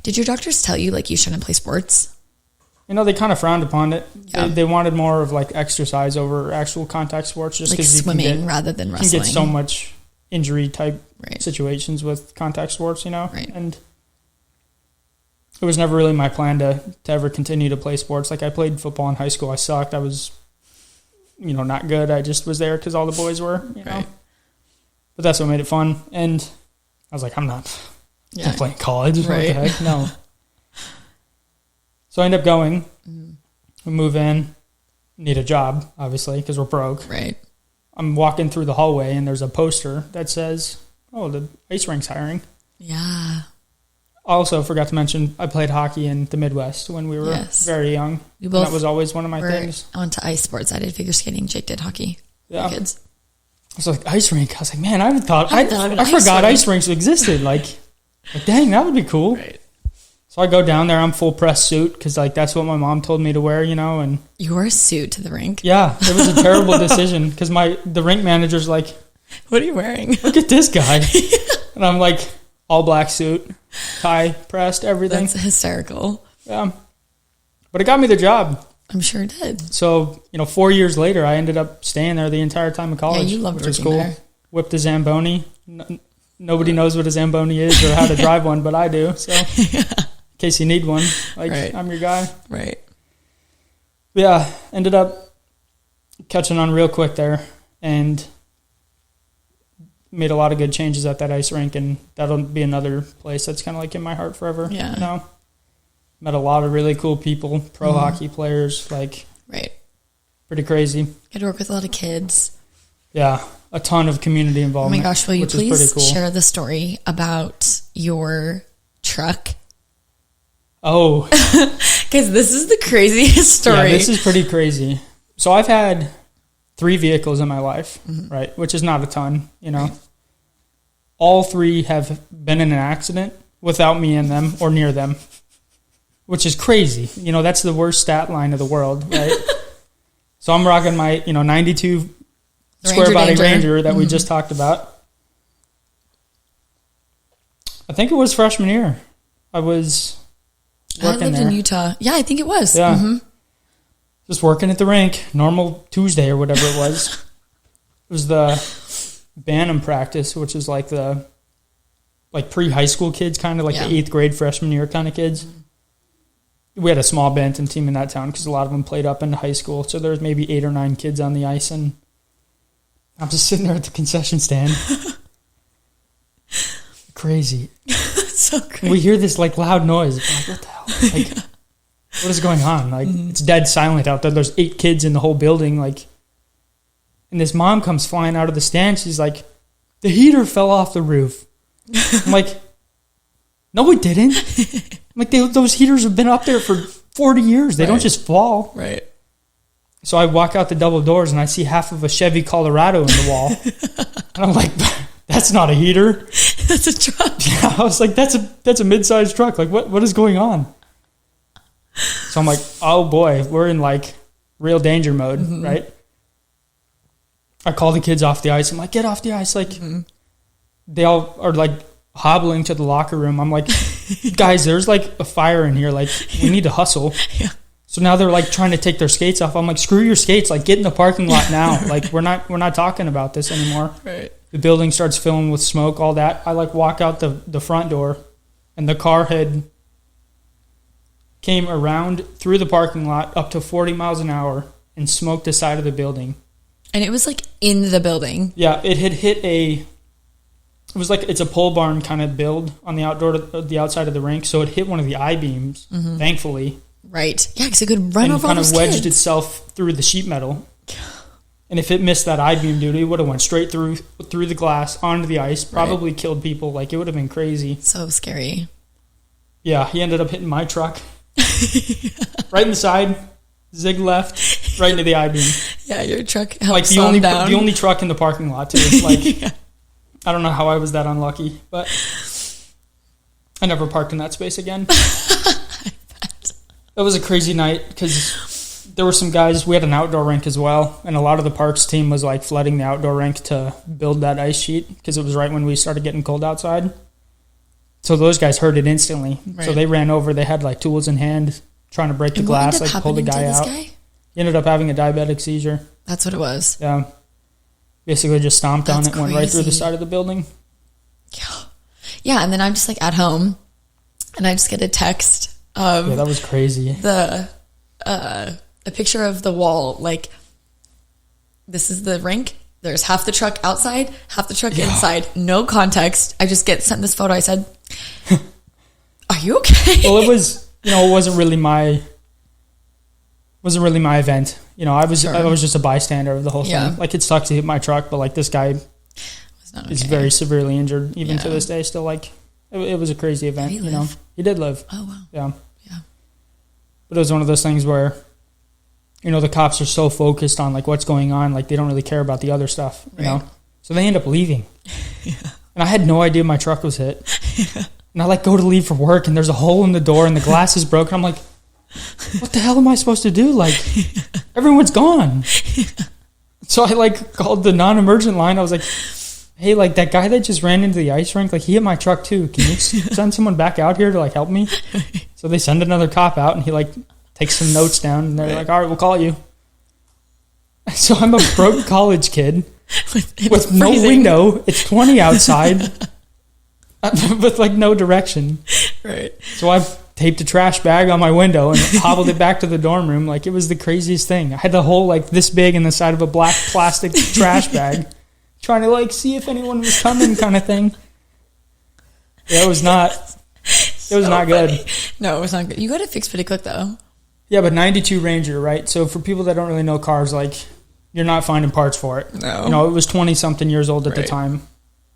Did your doctors tell you like you shouldn't play sports? They kind of frowned upon it. Yeah. They wanted more of like exercise over actual contact sports, just because like swimming rather than wrestling. You can get so much injury type situations with contact sports, Right. And it was never really my plan to ever continue to play sports. Like I played football in high school. I sucked. I was, not good. I just was there because all the boys were, Right. But that's what made it fun. And I was like, I'm not playing college. Right. What the heck? No. So I end up going. We move in. Need a job, obviously, because we're broke. Right. I'm walking through the hallway, and there's a poster that says, the ice rink's hiring. Yeah. Also, forgot to mention, I played hockey in the Midwest when we were very young. That was always one of my things. I went to ice sports. I did figure skating. Jake did hockey. Yeah. Kids. I was like, ice rink. I was like, man, I forgot ice rinks existed. Like, dang, that would be cool. Right. So I go down there. I'm full press suit because, that's what my mom told me to wear, and... You wore a suit to the rink? Yeah. It was a terrible decision because the rink manager's like... What are you wearing? Look at this guy. And I'm like, all black suit, tie, pressed, everything. That's hysterical. Yeah. But it got me the job. I'm sure it did. So, 4 years later, I ended up staying there the entire time of college. Yeah, you loved which was working cool. there. Whipped a Zamboni. Nobody knows what a Zamboni is or how to drive one, but I do. So, in case you need one, I'm your guy. Right. Yeah, ended up catching on real quick there and made a lot of good changes at that ice rink, and that'll be another place that's kind of in my heart forever. Yeah. Met a lot of really cool people, pro hockey players, right. Pretty crazy. Get to work with a lot of kids. Yeah, a ton of community involvement. Oh my gosh, will you please share the story about your truck? Oh. Because this is the craziest story. Yeah, this is pretty crazy. So I've had 3 vehicles in my life, right? Which is not a ton, Right. All 3 have been in an accident without me in them or near them, which is crazy. That's the worst stat line of the world, right? So I'm rocking my, 92 square body Ranger that we just talked about. I think it was freshman year. I was working I lived in Utah. Yeah, I think it was. Yeah. Mm-hmm. Just working at the rink, normal Tuesday or whatever it was. It was the Bantam practice, which is the pre-high school kids, kind of the 8th grade freshman year kind of kids. Mm-hmm. We had a small Bantam team in that town because a lot of them played up into high school. So there was maybe 8 or 9 kids on the ice, and I'm just sitting there at the concession stand. Crazy. So crazy. We hear this loud noise. I'm what the hell? What is going on? It's dead silent out there. There's 8 kids in the whole building. And this mom comes flying out of the stand. She's like, the heater fell off the roof. I'm like, no, it didn't. I'm like, those heaters have been up there for 40 years. They don't just fall. Right. So I walk out the double doors and I see half of a Chevy Colorado in the wall. And I'm like, that's not a heater. That's a truck. Yeah, I was like, that's a mid-sized truck. What is going on? So I'm like, oh boy, we're in real danger mode, right? I call the kids off the ice. I'm like, get off the ice. They all are hobbling to the locker room. I'm like, guys, there's a fire in here. We need to hustle. Yeah. So now they're trying to take their skates off. I'm like, screw your skates. Get in the parking lot now. We're not talking about this anymore. Right. The building starts filling with smoke, all that. I walk out the front door, and the car had came around through the parking lot up to 40 miles an hour and smoked the side of the building. And it was in the building. Yeah, it had hit it was it's a pole barn kind of build on the outside of the rink. So it hit one of the I-beams, thankfully. Right. Yeah, because it could run over all those kind of wedged kids. itself through the sheet metal. And if it missed that I-beam, dude, it would have went straight through the glass onto the ice, probably killed people. It would have been crazy. So scary. Yeah, he ended up hitting my truck. Right in the side, zig left, right into the I-beam. Yeah, your truck helped slow him down. The only truck in the parking lot, too. Yeah. I don't know how I was that unlucky, but I never parked in that space again. It was a crazy night because there were some guys. We had an outdoor rink as well, and a lot of the parks team was like flooding the outdoor rink to build that ice sheet because it was right when we started getting cold outside. So those guys heard it instantly. Right. So they ran over. They had like tools in hand trying to break the glass, like pull the guy out. He ended up having a diabetic seizure. That's what it was. Yeah. Basically just stomped on it, went right through the side of the building. Yeah. Yeah, and then I'm just like at home, and I just get a text of... Yeah, that was crazy. A picture of the wall, like, this is the rink. There's half the truck outside, half the truck inside. No context. I just get sent this photo. I said, are you okay? Well, it was, it wasn't really my event. I was just a bystander of the whole thing. Like, it sucked to hit my truck, but like this guy is very severely injured even to this day. Still, like, it was a crazy event. Did he live? He did live. Oh wow. Yeah. But it was one of those things where, the cops are so focused on like what's going on, like they don't really care about the other stuff. So they end up leaving. And I had no idea my truck was hit. And I like go to leave for work, and there's a hole in the door, and the glass is broken. I'm like, what the hell am I supposed to do? Like, everyone's gone. So I like called the non-emergent line. I was like, hey, like that guy that just ran into the ice rink, like he hit my truck too. Can you send someone back out here to like help me? So they send another cop out, and he like takes some notes down, and they're like, all right, we'll call you. So I'm a broke college kid with no window. It's 20 outside with like no direction. Right. So I taped a trash bag on my window and hobbled it back to the dorm room. Like, it was the craziest thing. I had the hole like this big in the side of a black plastic trash bag, trying to like see if anyone was coming, kind of thing. Yeah, it was not good. No, it was not good. You got it fixed pretty quick though. Yeah, but 92 Ranger, right? So for people that don't really know cars, like, you're not finding parts for it. No. It was 20-something years old at the time.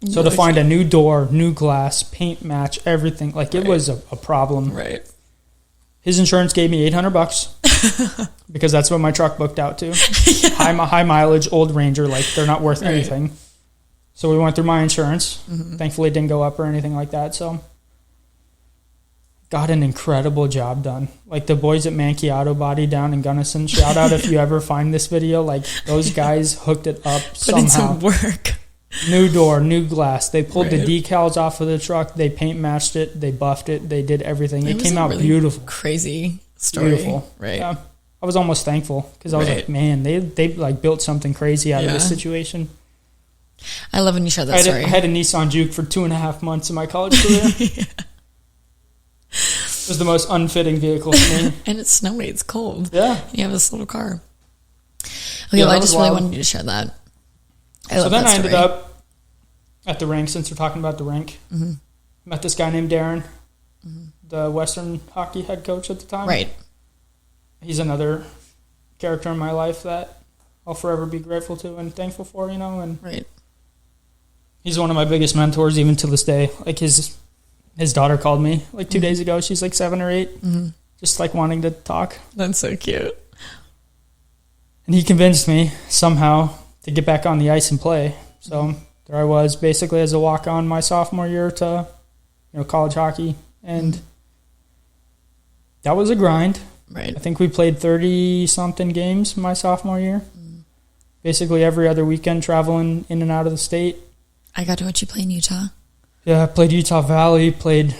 So to find a new door, new glass, paint match, everything, like it was a problem. Right. His insurance gave me $800 because that's what my truck booked out to. High mileage, old Ranger, like they're not worth anything. So we went through my insurance. Mm-hmm. Thankfully it didn't go up or anything like that. So got an incredible job done. Like the boys at Mankey Auto Body down in Gunnison, shout out if you ever find this video. Like those guys hooked it up somehow. Put in some work. New door, new glass. They pulled the decals off of the truck. They paint matched it. They buffed it. They did everything. It came out really beautiful. Crazy story. Beautiful. Right. Yeah. I was almost thankful because I was like, man, they like built something crazy out of this situation. I love when you share that story. I had a Nissan Juke for 2.5 months in my college career. It was the most unfitting vehicle for me. And it's snowy. It's cold. Yeah. You have this little car. Okay, well, I just really wanted you to share that. So then I ended up at the rink, since we're talking about the rink. Mm-hmm. Met this guy named Darren, the Western hockey head coach at the time. Right. He's another character in my life that I'll forever be grateful to and thankful for, and right. He's one of my biggest mentors even to this day. Like his daughter called me like 2 days ago. She's like 7 or 8, just like wanting to talk. That's so cute. And he convinced me somehow to get back on the ice and play. So there I was, basically as a walk-on my sophomore year to, college hockey. And that was a grind. Right. I think we played 30-something games my sophomore year. Basically every other weekend, traveling in and out of the state. I got to watch you play in Utah. Yeah, I played Utah Valley, played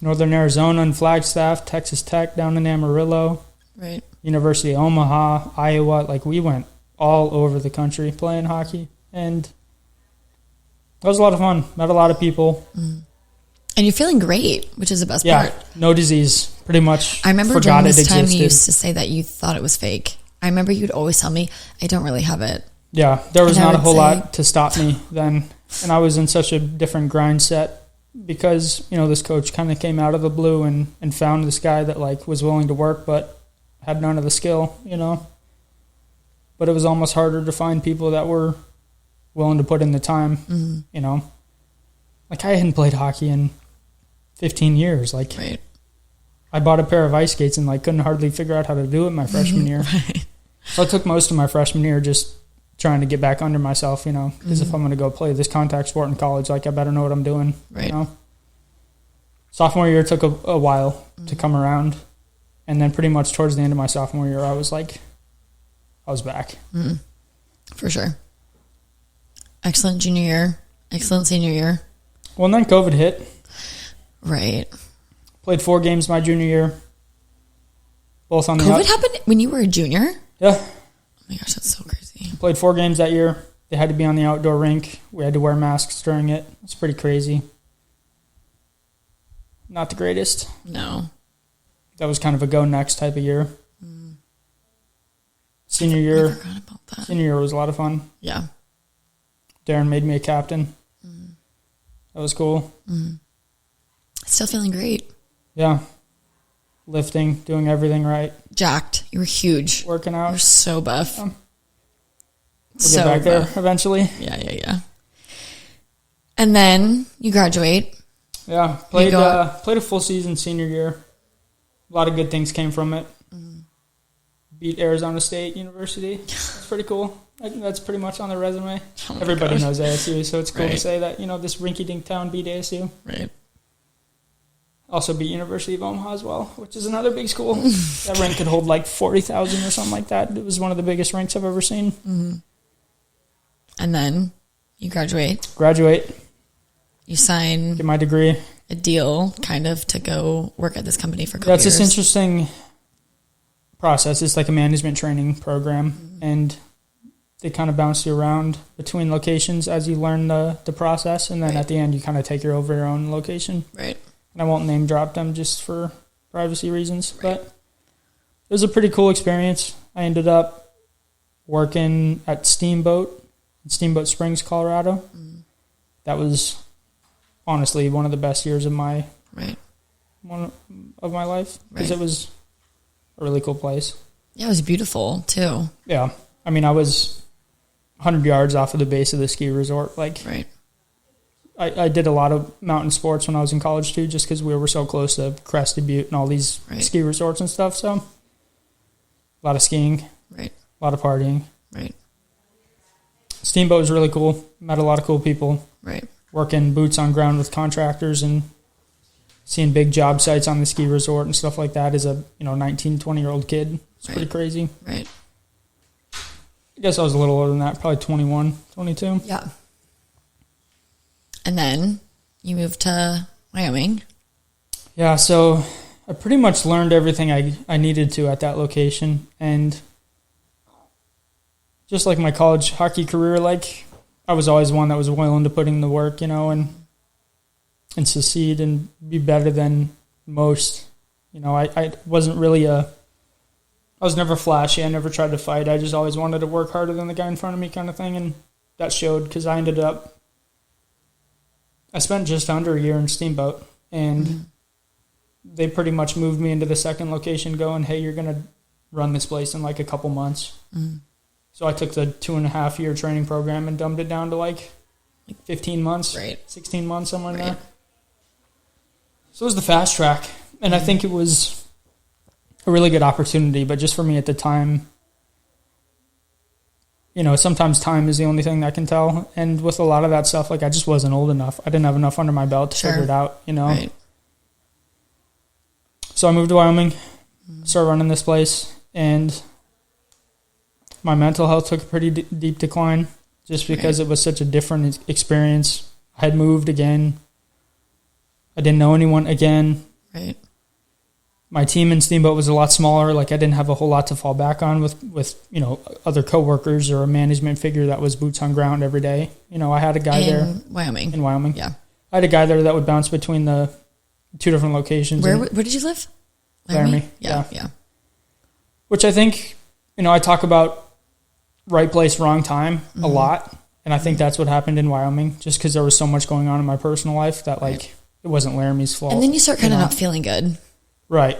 Northern Arizona in Flagstaff, Texas Tech down in Amarillo. Right. University of Omaha, Iowa. Like, we went all over the country playing hockey, and that was a lot of fun. Met a lot of people. And you're feeling great, which is the best part. Yeah, no disease, pretty much. I remember during this time you used to say that you thought it was fake. I remember you'd always tell me, I don't really have it. Yeah, there was not a whole lot to stop me then, and I was in such a different grind set because, this coach kind of came out of the blue and found this guy that, like, was willing to work but had none of the skill, But it was almost harder to find people that were willing to put in the time, Like, I hadn't played hockey in 15 years. Like, right. I bought a pair of ice skates and, like, couldn't hardly figure out how to do it my freshman year. Right. So I took most of my freshman year just trying to get back under myself, because if I'm going to go play this contact sport in college, like I better know what I'm doing. Right. Sophomore year took a while to come around. And then pretty much towards the end of my sophomore year, I was back. For sure. Excellent junior year. Excellent senior year. Well, and then COVID hit. Right. Played 4 games my junior year. Both on the COVID happened when you were a junior? Yeah. Oh my gosh, that's so crazy. Played 4 games that year. They had to be on the outdoor rink. We had to wear masks during it. It's pretty crazy. Not the greatest. No. That was kind of a go next type of year. Senior year. I forgot about that. Senior year was a lot of fun. Yeah. Darren made me a captain. That was cool. Still feeling great. Yeah. Lifting, doing everything right. Jacked. You were huge. Working out. You're so buff. We'll get back there eventually. Yeah. And then you graduate. Yeah. Played a full season senior year. A lot of good things came from it. Beat Arizona State University. That's pretty cool. That's pretty much on the resume. Oh Everybody knows ASU, so it's cool to say that, this rinky-dink town beat ASU. Right. Also beat University of Omaha as well, which is another big school. That rink could hold like 40,000 or something like that. It was one of the biggest rinks I've ever seen. And then you graduate. You sign. Get my degree. A deal, kind of, to go work at this company for a couple That's years. this interesting process. It's like a management training program, and they kind of bounce you around between locations as you learn the process, and then at the end you kind of take over your own location. Right. And I won't name drop them just for privacy reasons, but it was a pretty cool experience. I ended up working at Steamboat in Steamboat Springs, Colorado. That was honestly one of the best years of my life, because it was a really cool place. Yeah, it was beautiful too. Yeah. I mean, I was 100 yards off of the base of the ski resort. I did a lot of mountain sports when I was in college too, just because we were so close to Crested Butte and all these ski resorts and stuff. So a lot of skiing, a lot of partying. Steamboat was really cool. Met a lot of cool people. Working boots on ground with contractors and seeing big job sites on the ski resort and stuff like that as a 19, 20-year-old kid. It's pretty crazy. I guess I was a little older than that, probably 21, 22. Yeah. And then you moved to Wyoming. Yeah, so I pretty much learned everything I needed to at that location. And just like my college hockey career, I was always one that was willing to put in the work, and succeed and be better than most. I wasn't really I was never flashy. I never tried to fight. I just always wanted to work harder than the guy in front of me kind of thing, and that showed because I spent just under a year in Steamboat, and they pretty much moved me into the second location going, hey, you're going to run this place in like a couple months. So I took the 2.5-year training program and dumbed it down to like 15 months, 16 months, somewhere in there. So it was the fast track, and I think it was a really good opportunity, but just for me at the time, sometimes time is the only thing that can tell, and with a lot of that stuff, I just wasn't old enough. I didn't have enough under my belt to figure it out, So I moved to Wyoming, started running this place, and my mental health took a pretty deep decline just because it was such a different experience. I had moved again. I didn't know anyone again. My team in Steamboat was a lot smaller. I didn't have a whole lot to fall back on with other coworkers or a management figure that was boots on ground every day. I had a guy in Wyoming. Yeah. I had a guy there that would bounce between the 2 different locations. Where did you live? Laramie. Yeah. Which I think, I talk about right place, wrong time a lot. And I think that's what happened in Wyoming, just because there was so much going on in my personal life that it wasn't Laramie's fault. And then you start kind of not feeling good. Right.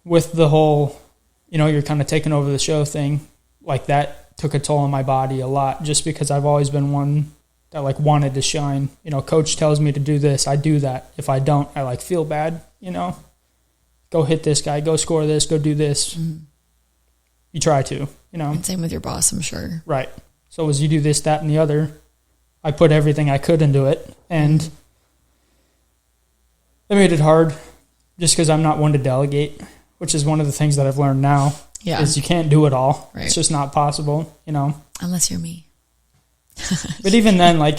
With the whole, you're kind of taking over the show thing, that took a toll on my body a lot, just because I've always been one that wanted to shine. Coach tells me to do this, I do that. If I don't, I feel bad, go hit this guy, go score this, go do this. you try to, you know. And same with your boss, I'm sure. Right. So as you do this, that, and the other, I put everything I could into it, and it made it hard just because I'm not one to delegate, which is one of the things that I've learned now. Yeah. Is you can't do it all. Right. It's just not possible, you know. Unless you're me. But even then, like,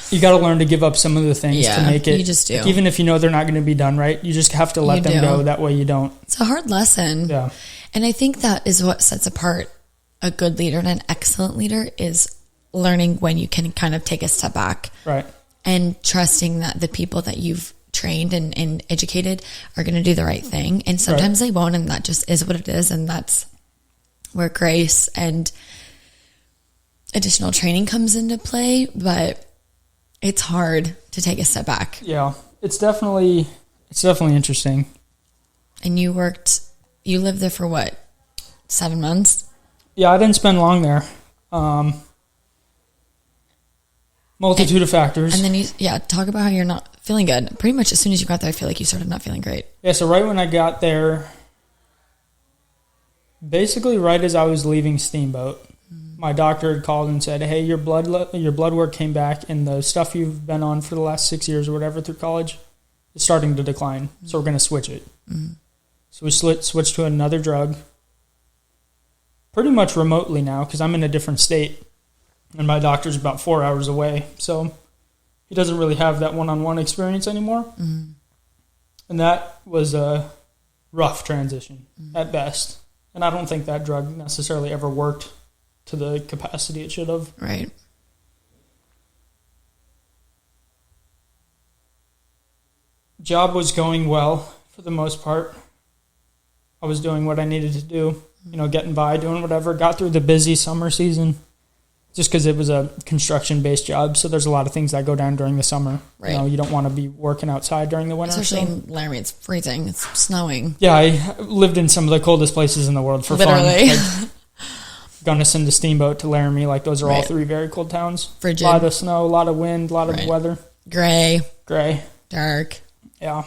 you got to learn to give up some of the things to make it. You just do. Like, even if you know they're not going to be done right, you just have to let them go. That way you don't. It's a hard lesson. Yeah. And I think that is what sets apart a good leader and an excellent leader is learning when you can kind of take a step back. Right. And trusting that the people that you've trained and educated are going to do the right thing. And sometimes they won't, and that just is what it is. And that's where grace and additional training comes into play. But it's hard to take a step back. Yeah, it's definitely interesting. And you lived there for what, 7 months? Yeah, I didn't spend long there. Multitude of factors. And then talk about how you're not feeling good. Pretty much as soon as you got there, I feel like you started not feeling great. Yeah, so right when I got there, basically right as I was leaving Steamboat, my doctor had called and said, hey, your blood work came back, and the stuff you've been on for the last 6 years or whatever through college is starting to decline, so we're going to switch it. So we switched to another drug, pretty much remotely now because I'm in a different state. And my doctor's about 4 hours away, so he doesn't really have that one-on-one experience anymore. And that was a rough transition at best. And I don't think that drug necessarily ever worked to the capacity it should have. Right. Job was going well for the most part. I was doing what I needed to do, getting by, doing whatever. Got through the busy summer season. Just because it was a construction-based job, so there's a lot of things that go down during the summer. Right. You don't want to be working outside during the winter. Especially in Laramie, it's freezing. It's snowing. Yeah, I lived in some of the coldest places in the world for fun. Like Gunnison to Steamboat to Laramie, like those are all three very cold towns. Frigid. A lot of snow, a lot of wind, a lot of weather. Gray. Dark. Yeah.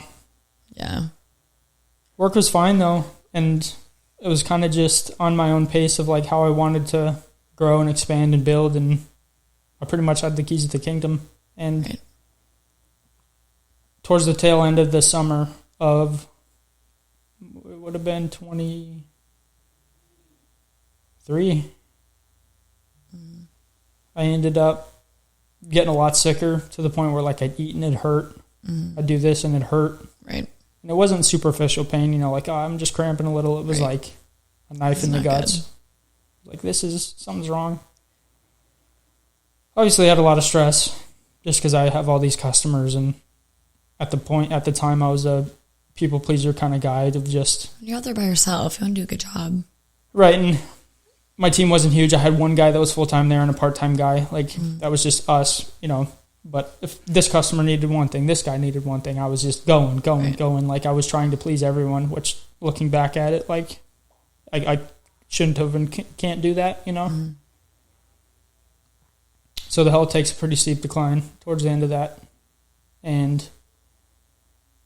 Work was fine, though, and it was kind of just on my own pace of like how I wanted to grow and expand and build, and I pretty much had the keys to the kingdom. And towards the tail end of the summer of, it would have been 23, I ended up getting a lot sicker to the point where like I'd eat and it hurt. I'd do this and it hurt. Right. And it wasn't superficial pain, like, I'm just cramping a little. It was like a knife in the guts. Good. Like, something's wrong. Obviously, I had a lot of stress just because I have all these customers, and at the time, I was a people pleaser kind of guy of just... You're out there by yourself. You want to do a good job. Right, and my team wasn't huge. I had one guy that was full-time there and a part-time guy. Like, that was just us, But if this customer needed one thing, this guy needed one thing, I was just going. Like, I was trying to please everyone, which, looking back at it, like, I shouldn't have and can't do that, So the health takes a pretty steep decline towards the end of that. And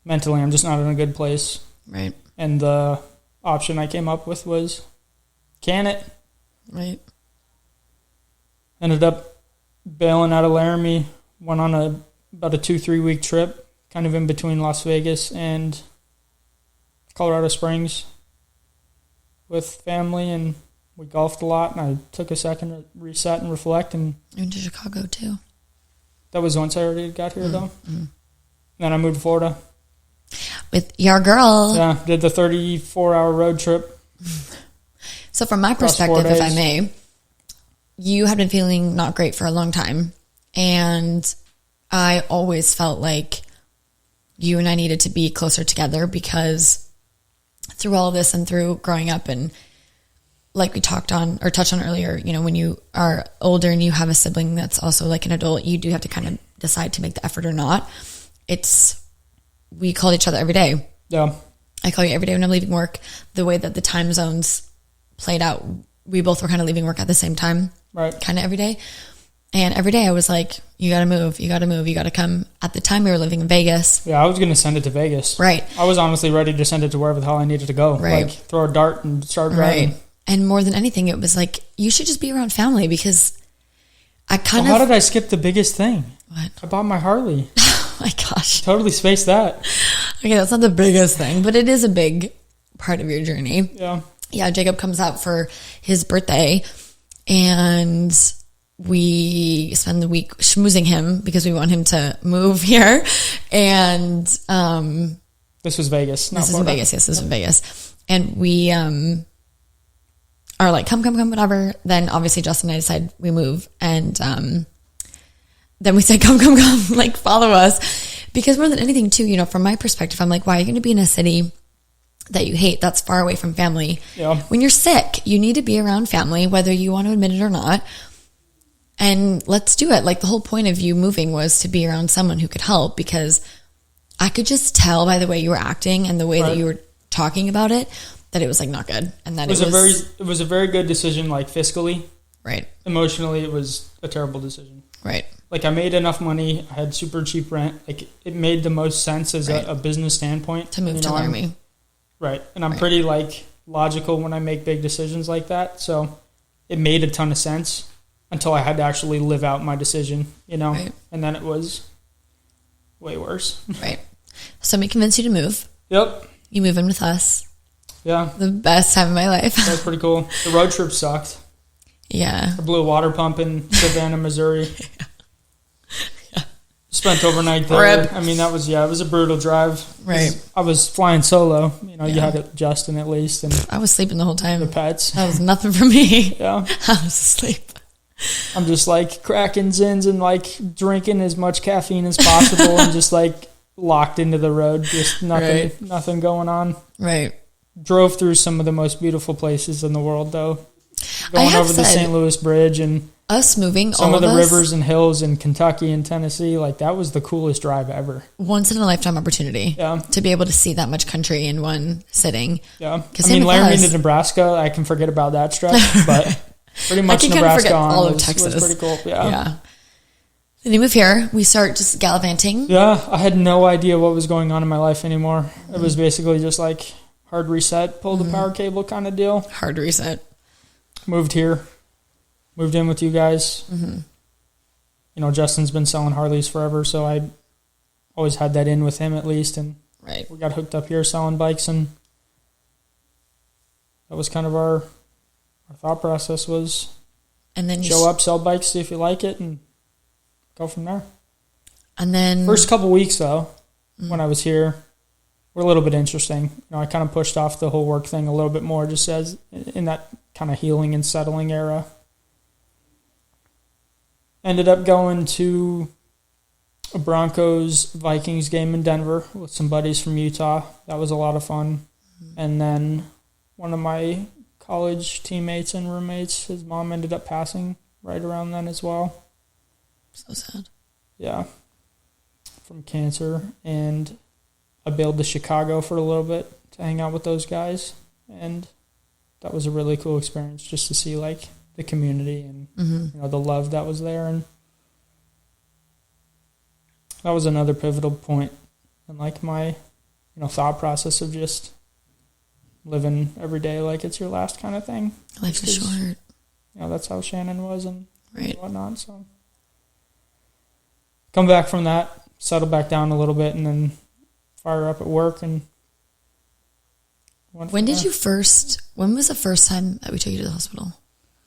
mentally, I'm just not in a good place. Right. And the option I came up with was, can it? Right. Ended up bailing out of Laramie, went on about a 2-3 week trip, kind of in between Las Vegas and Colorado Springs with family, and we golfed a lot, and I took a second to reset and reflect. And you went to Chicago too. That was once I already got here, though. Then I moved to Florida. With your girl. Yeah, did the 34-hour road trip. So from my perspective, if I may, you had been feeling not great for a long time, and I always felt like you and I needed to be closer together because through all of this and through growing up, and like we touched on earlier, when you are older and you have a sibling that's also like an adult, you do have to kind of decide to make the effort or not. We call each other every day. Yeah. I call you every day when I'm leaving work. The way that the time zones played out, we both were kind of leaving work at the same time. Right. Kind of every day. And every day I was like, you got to move, you got to come. At the time we were living in Vegas. Yeah, I was going to send it to Vegas. Right. I was honestly ready to send it to wherever the hell I needed to go. Right. Like, throw a dart and start driving. Right. And more than anything, it was like, you should just be around family, because how did I skip the biggest thing? What? I bought my Harley. Oh my gosh. Totally spaced that. Okay, that's not the biggest thing, but it is a big part of your journey. Yeah. Yeah, Jacob comes out for his birthday, and we spend the week schmoozing him because we want him to move here. And this was Vegas. This is in Vegas. Yes, this is in Vegas. And we are like, come, whatever. Then obviously Justin and I decide we move. And then we say, come, like follow us. Because more than anything too, you know, from my perspective, I'm like, why are you going to be in a city that you hate, that's far away from family? Yeah. When you're sick, you need to be around family, whether you want to admit it or not. And let's do it. Like, the whole point of you moving was to be around someone who could help, because I could just tell by the way you were acting and the way that you were talking about it that it was like not good, and that it was a very good decision, like fiscally. Right. Emotionally, it was a terrible decision. Right. Like, I made enough money. I had super cheap rent. Like, it made the most sense as a business standpoint to move to Wyoming. Right. And I'm pretty like logical when I make big decisions like that. So it made a ton of sense until I had to actually live out my decision, you know, and then it was way worse. Right. So we convinced you to move. Yep. You move in with us. Yeah. The best time of my life. That was pretty cool. The road trip sucked. Yeah. I blew a water pump in Savannah, Missouri. Spent overnight there. Rip. I mean, it was a brutal drive. Right. I was flying solo. You know, you had Justin at least. And I was sleeping the whole time. The pets. That was nothing for me. Yeah. I was asleep. I'm just like cracking zins and like drinking as much caffeine as possible and just like locked into the road. Just nothing going on. Right. Drove through some of the most beautiful places in the world, though. Going over the St. Louis Bridge and us moving some of the rivers and hills in Kentucky and Tennessee. Like, that was the coolest drive ever. Once in a lifetime opportunity. Yeah. To be able to see that much country in one sitting. Yeah. I mean, Laramie to Nebraska, I can forget about that stretch, but pretty much Nebraska on was pretty cool. Yeah. Then you move here. We start just gallivanting. Yeah. I had no idea what was going on in my life anymore. It was basically just like hard reset, pull the power cable kind of deal. Hard reset. Moved here. Moved in with you guys. Mm-hmm. You know, Justin's been selling Harleys forever, so I always had that in with him at least. And we got hooked up here selling bikes, and that was kind of our thought process was, and then show up, sell bikes, see if you like it, and go from there. And then first couple weeks, though, when I was here, were a little bit interesting. You know, I kind of pushed off the whole work thing a little bit more, just as in that kind of healing and settling era. Ended up going to a Broncos-Vikings game in Denver with some buddies from Utah. That was a lot of fun. Mm-hmm. And then one of my college teammates and roommates, his mom ended up passing right around then as well. So sad. Yeah. From cancer. And I bailed to Chicago for a little bit to hang out with those guys. And that was a really cool experience just to see, like, the community and you know, the love that was there. And that was another pivotal point in, like, my, you know, thought process of just living every day like it's your last kind of thing. Life is short. You know, that's how Shannon was and whatnot. So come back from that, settle back down a little bit, and then fire up at work. And when was the first time that we took you to the hospital?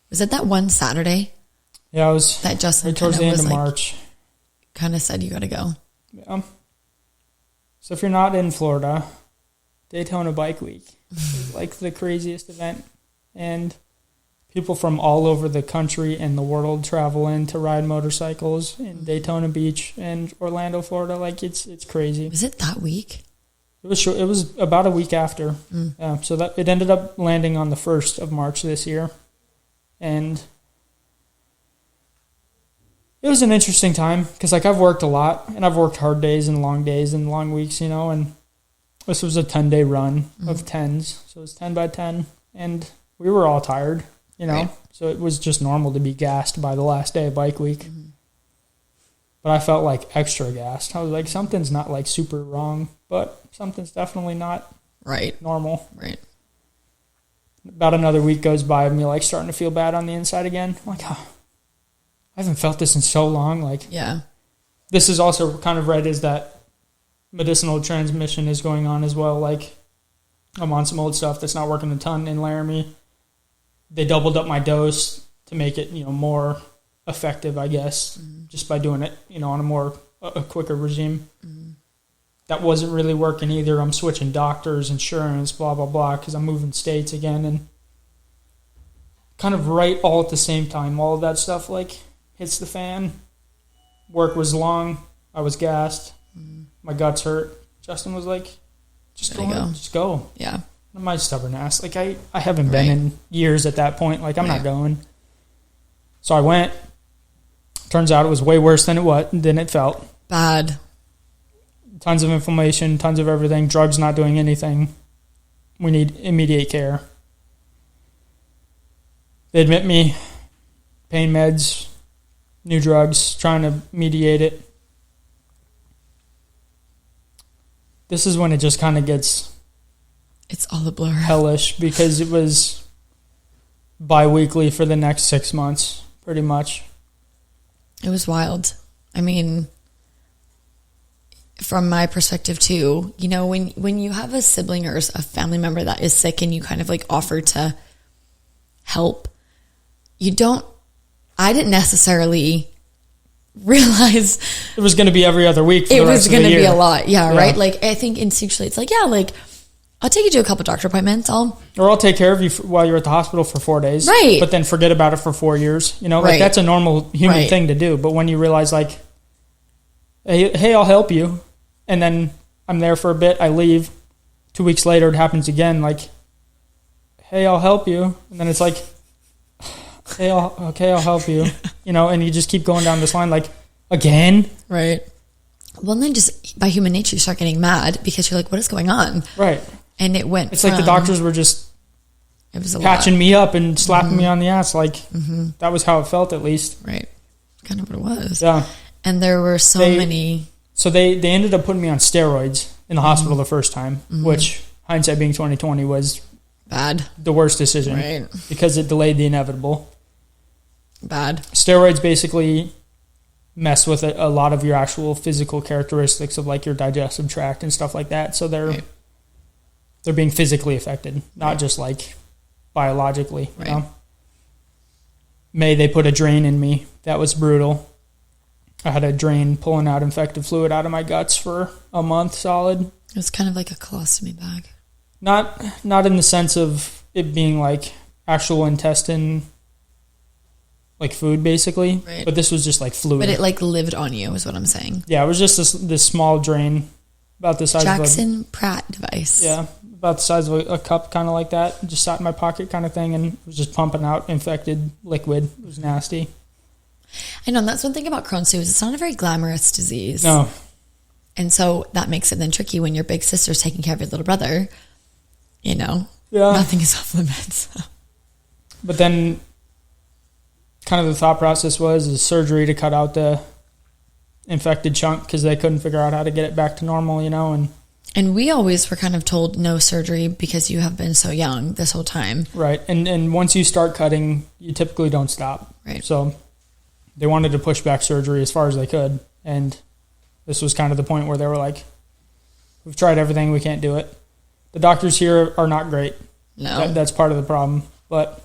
Was it that one Saturday? Yeah, it was that Justin right towards the end of March. Kind of said you got to go. Yeah. So if you're not in Florida, Daytona Bike Week is like the craziest event, and people from all over the country and the world travel in to ride motorcycles in Daytona Beach and Orlando, Florida. Like, it's crazy. Was it that week? It was short. It was about a week after. So that it ended up landing on the 1st of March this year. And it was an interesting time because, like, I've worked a lot, and I've worked hard days and long weeks, you know, and this was a 10-day run of 10s. So it was 10 by 10, and we were all tired, you know. So it was just normal to be gassed by the last day of bike week. But I felt like extra gassed. I was like, something's not, like, super wrong, but something's definitely not normal. Right. About another week goes by of me like starting to feel bad on the inside again. I'm like, oh, I haven't felt this in so long. Like, yeah. This is also kind of right as that medicinal transmission is going on as well. Like, I'm on some old stuff that's not working a ton in Laramie. They doubled up my dose to make it, more effective, I guess, just by doing it, on a quicker regime. That wasn't really working either. I'm switching doctors, insurance, blah, blah, blah, because I'm moving states again. And kind of right all at the same time, all of that stuff, like, hits the fan. Work was long. I was gassed. My guts hurt. Justin was like, just go. Yeah. My stubborn ass. Like, I haven't been in years at that point. Like, I'm not going. So I went. Turns out it was way worse than it felt. Bad. Tons of inflammation, tons of everything. Drugs not doing anything. We need immediate care. They admit me. Pain meds. New drugs. Trying to mediate it. This is when it just kind of gets... It's all a blur. Hellish, because it was bi-weekly for the next 6 months, pretty much. It was wild. I mean, from my perspective too, when you have a sibling or a family member that is sick and you kind of like offer to help, I didn't necessarily realize it was going to be every other week for the rest of the year. It was going to be a lot. Yeah, right? Like, I think instinctually it's like, yeah, like, I'll take you to a couple doctor appointments. Or I'll take care of you while you're at the hospital for 4 days. Right. But then forget about it for 4 years. Like, that's a normal human thing to do. But when you realize, like, hey, I'll help you. And then I'm there for a bit. I leave. 2 weeks later, it happens again. Like, hey, I'll help you. And then it's like, hey, I'll help you. And you just keep going down this line, like, again. Right. Well, and then just by human nature, you start getting mad because you're like, what is going on? Right. And it went. It's like the doctors were just patching me up and slapping me on the ass. Like, that was how it felt, at least. Right. Kind of what it was. Yeah. And there were so many. So they ended up putting me on steroids in the hospital the first time, which, hindsight being 2020, was bad. The worst decision. Right. Because it delayed the inevitable. Bad. Steroids basically mess with a lot of your actual physical characteristics of, like, your digestive tract and stuff like that. So they're being physically affected, not just, like, biologically. May they put a drain in me. That was brutal. I had a drain pulling out infected fluid out of my guts for a month solid. It was kind of like a colostomy bag. Not in the sense of it being, like, actual intestine, like food, basically. Right. But this was just, like, fluid. But it, like, lived on you is what I'm saying. Yeah, it was just this small drain about the size Jackson Pratt device. Yeah, about the size of a cup, kind of like that. Just sat in my pocket kind of thing, and it was just pumping out infected liquid. It was nasty. I know, and that's one thing about Crohn's too, is it's not a very glamorous disease. No. And so that makes it then tricky when your big sister's taking care of your little brother. Yeah. Nothing is off limits. But then kind of the thought process was surgery to cut out the infected chunk because they couldn't figure out how to get it back to normal, And we always were kind of told no surgery because you have been so young this whole time. Right. And once you start cutting, you typically don't stop. Right. So they wanted to push back surgery as far as they could. And this was kind of the point where they were like, we've tried everything, we can't do it. The doctors here are not great. No. That's part of the problem. But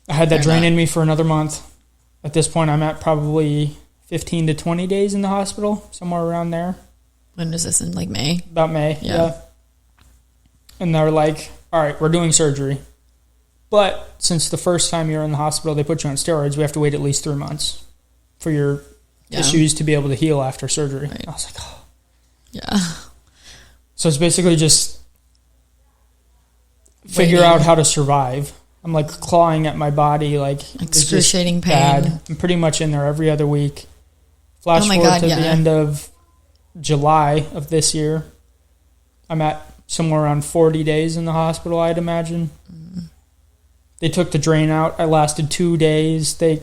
I had that drain in me for another month. At this point, I'm at probably 15 to 20 days in the hospital, somewhere around there. When was this, in like May? About May, yeah. And they're like, all right, we're doing surgery. But since the first time you're in the hospital, they put you on steroids, we have to wait at least 3 months for your tissues to be able to heal after surgery. Right. I was like, oh. Yeah. So it's basically just figure out how to survive. I'm like clawing at my body, like excruciating pain. Bad. I'm pretty much in there every other week. Flash forward to the end of July of this year. I'm at somewhere around 40 days in the hospital, I'd imagine. They took the drain out. I lasted 2 days. They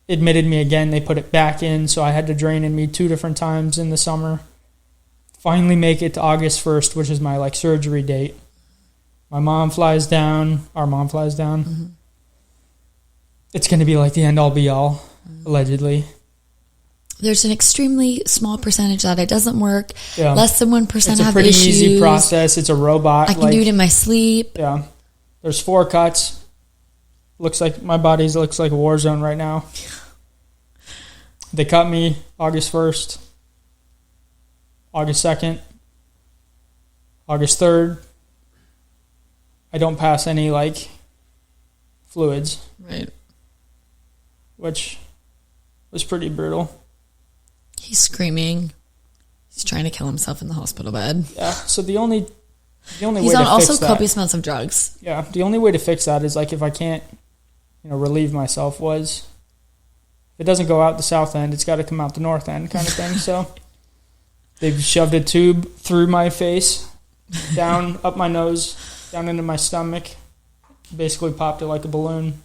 admitted me again. They put it back in, so I had to drain in me 2 different times in the summer. Finally make it to August 1st, which is my surgery date. My mom flies down. Our mom flies down. Mm-hmm. It's going to be like the end all be all, allegedly. There's an extremely small percentage that it doesn't work. Yeah. Less than 1% have issues. It's a pretty easy process. It's a robot. I can do it in my sleep. Yeah. There's 4 cuts. Looks like my body looks like a war zone right now. They cut me August 1st, August 2nd, August 3rd. I don't pass any, fluids. Right. Which was pretty brutal. He's screaming. He's trying to kill himself in the hospital bed. Yeah, so the only way to fix that... He's on also copious amounts of drugs. Yeah, the only way to fix that is, if I can't, relieve myself was... If it doesn't go out the south end, it's got to come out the north end kind of thing. So they've shoved a tube through my face, down, up my nose, down into my stomach, basically popped it like a balloon,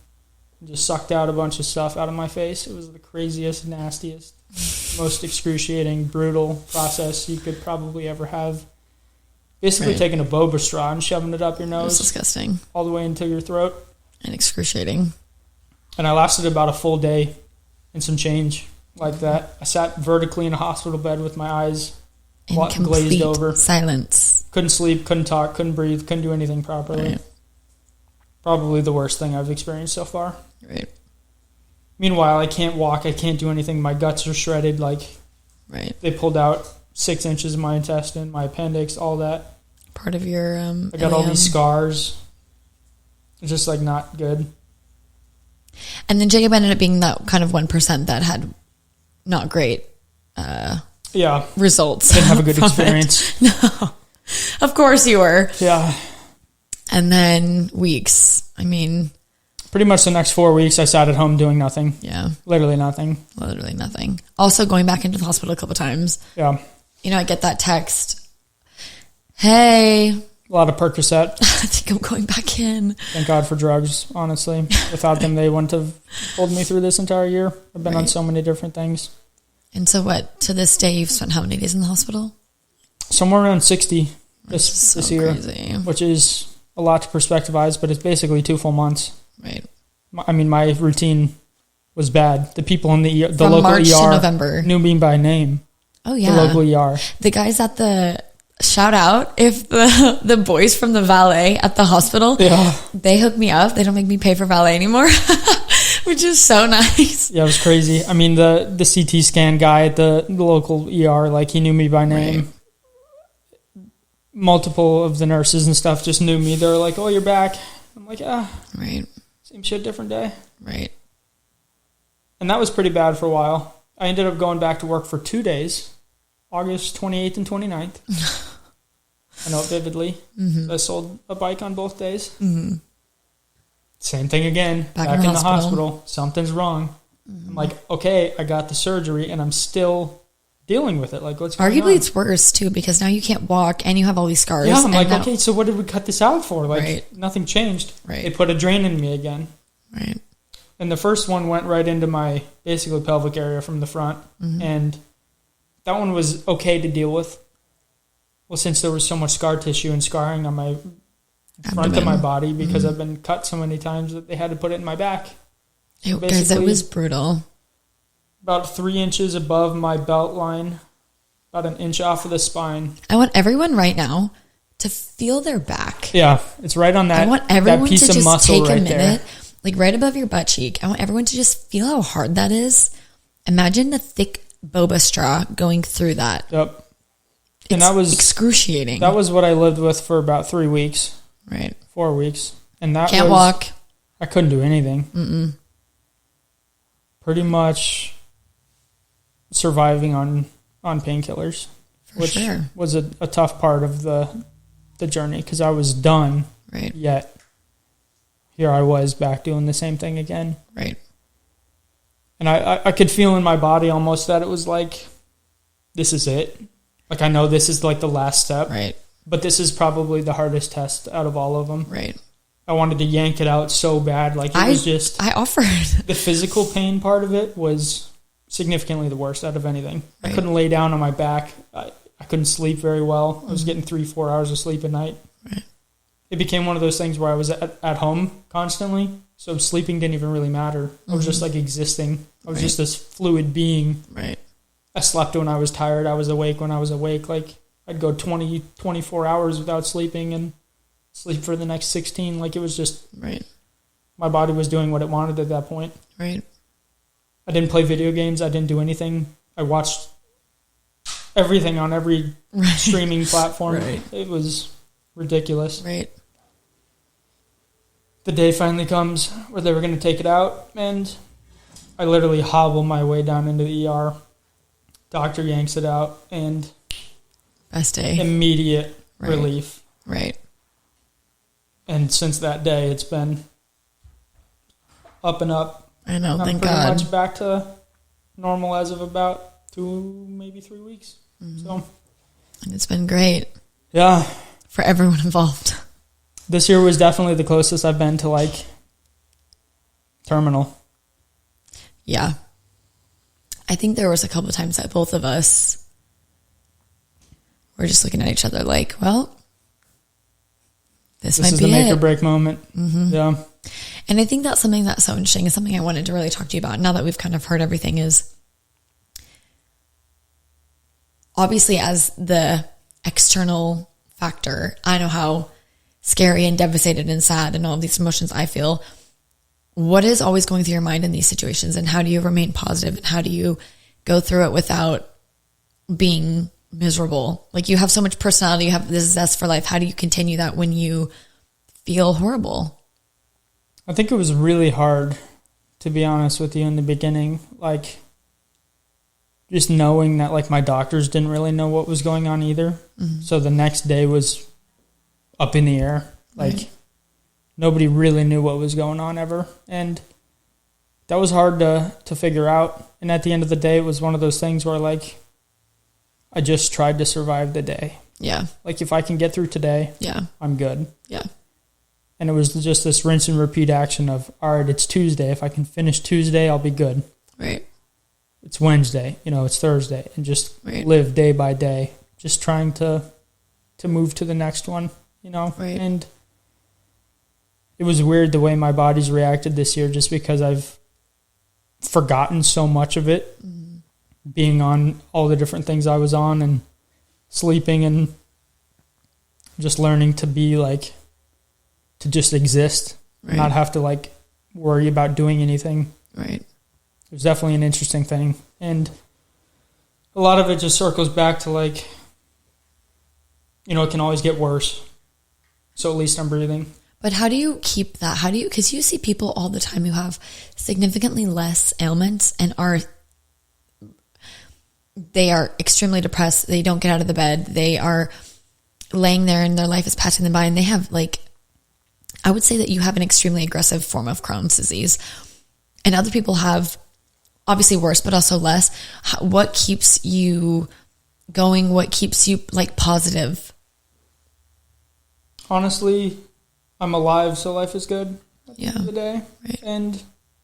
and just sucked out a bunch of stuff out of my face. It was the craziest, nastiest, most excruciating, brutal process you could probably ever have. Basically taking a boba straw and shoving it up your nose. It was disgusting. All the way into your throat. And excruciating. And I lasted about a full day and some change like that. I sat vertically in a hospital bed with my eyes glazed over. Silence. Couldn't sleep, couldn't talk, couldn't breathe, couldn't do anything properly. Right. Probably the worst thing I've experienced so far. Right. Meanwhile, I can't walk, I can't do anything. My guts are shredded. They pulled out 6 inches of my intestine, my appendix, all that. Part of your I got all these scars. It's just not good. And then Jacob ended up being that kind of 1% that had not great results. Didn't have a good experience. No. Of course you were. Yeah. And then weeks. I mean... Pretty much the next 4 weeks I sat at home doing nothing. Yeah. Literally nothing. Also going back into the hospital a couple times. Yeah. I get that text. Hey... A lot of Percocet. I think I'm going back in. Thank God for drugs, honestly. Without them, they wouldn't have pulled me through this entire year. I've been on so many different things. And so what, to this day, you've spent how many days in the hospital? Somewhere around 60 this year. Crazy. Which is a lot to perspectivize, but it's basically 2 full months. Right. I mean, my routine was bad. The people in the From local March ER to November. knew me by name. Oh, yeah. The local ER. The guys at the... Shout out if the boys from the valet at the hospital, they hook me up. They don't make me pay for valet anymore, which is so nice. Yeah, it was crazy. I mean, the CT scan guy at the local ER, he knew me by name. Right. Multiple of the nurses and stuff just knew me. They were like, "Oh, you're back." I'm like, right, same shit, different day." Right. And that was pretty bad for a while. I ended up going back to work for 2 days. August 28th and 29th. I know it vividly. Mm-hmm. I sold a bike on both days. Mm-hmm. Same thing again. Back in the hospital. Something's wrong. Mm-hmm. I'm like, okay, I got the surgery and I'm still dealing with it. What's going on? Arguably it's worse too because now you can't walk and you have all these scars. Yeah, I'm like, okay, so what did we cut this out for? Nothing changed. Right. They put a drain in me again. Right. And the first one went right into my basically pelvic area from the front. Mm-hmm. And that one was okay to deal with. Well, since there was so much scar tissue and scarring on my front of my body because I've been cut so many times that they had to put it in my back. Guys, it was brutal. About 3 inches above my belt line, about an inch off of the spine. I want everyone right now to feel their back. Yeah, it's right on that. I want everyone that piece to of just muscle take right a minute, there. right above your butt cheek. I want everyone to just feel how hard that is. Imagine the thick boba straw going through that. Yep. And that was excruciating. That was what I lived with for about 3 weeks. Right. 4 weeks. And that Can't walk. I couldn't do anything. Mm-mm. Pretty much surviving on painkillers. Which was a tough part of the journey because I was done. Right. Yet here I was back doing the same thing again. Right. And I could feel in my body almost that it was this is it. I know this is the last step. Right. But this is probably the hardest test out of all of them. Right. I wanted to yank it out so bad. I offered. The physical pain part of it was significantly the worst out of anything. Right. I couldn't lay down on my back. I couldn't sleep very well. I was getting 3-4 hours of sleep a night. Right. it became one of those things where I was at home constantly. So sleeping didn't even really matter. I was just like existing. I was just this fluid being. Right. I slept when I was tired. I was awake when I was awake. Like I'd go 20, 24 hours without sleeping and sleep for the next 16. Like it was just, my body was doing what it wanted at that point. Right. I didn't play video games. I didn't do anything. I watched everything on every streaming platform. Right. It was ridiculous. Right. The day finally comes where they were going to take it out, and I literally hobble my way down into the ER. Doctor yanks it out, and best day. Immediate relief. Right. And since that day, it's been up and up. I know, thank God. God. Pretty much back to normal as of about 2, maybe 3 weeks. So, and it's been great. Yeah. For everyone involved. This year was definitely the closest I've been to, like, terminal. Yeah. I think there was a couple of times that both of us were just looking at each other like, well, this might be it. This is the make or break moment. Mm-hmm. Yeah. And I think that's something that's so interesting. It's something I wanted to really talk to you about now that we've kind of heard everything is, obviously as the external factor, I know how scary and devastated and sad and all of these emotions I feel. What is always going through your mind in these situations, and how do you remain positive, and how do you go through it without being miserable? Like, you have so much personality, you have this zest for life. How do you continue that when you feel horrible? I think it was really hard, to be honest with you, in the beginning. Like, just knowing that, like, my doctors didn't really know what was going on either. Mm-hmm. So the next day was up in the air. Like, nobody really knew what was going on ever. And that was hard to figure out. And at the end of the day, it was one of those things where, like, I just tried to survive the day. Yeah. Like, if I can get through today, I'm good. Yeah. And it was just this rinse and repeat action of, all right, it's Tuesday. If I can finish Tuesday, I'll be good. Right. It's Wednesday, it's Thursday, and just live day by day, just trying to move to the next one, Right. And it was weird the way my body's reacted this year, just because I've forgotten so much of it, being on all the different things I was on and sleeping and just learning to be like, to just exist, not have to like worry about doing anything. Right. It was definitely an interesting thing. And a lot of it just circles back to like, it can always get worse. So at least I'm breathing. But how do you keep that? Because you see people all the time who have significantly less ailments and they are extremely depressed. They don't get out of the bed. They are laying there and their life is passing them by, and they have, like, I would say that you have an extremely aggressive form of Crohn's disease, and other people have obviously worse, but also less. What keeps you going? What keeps you, like, positive? Honestly, I'm alive, so life is good at the end of the day. Right. And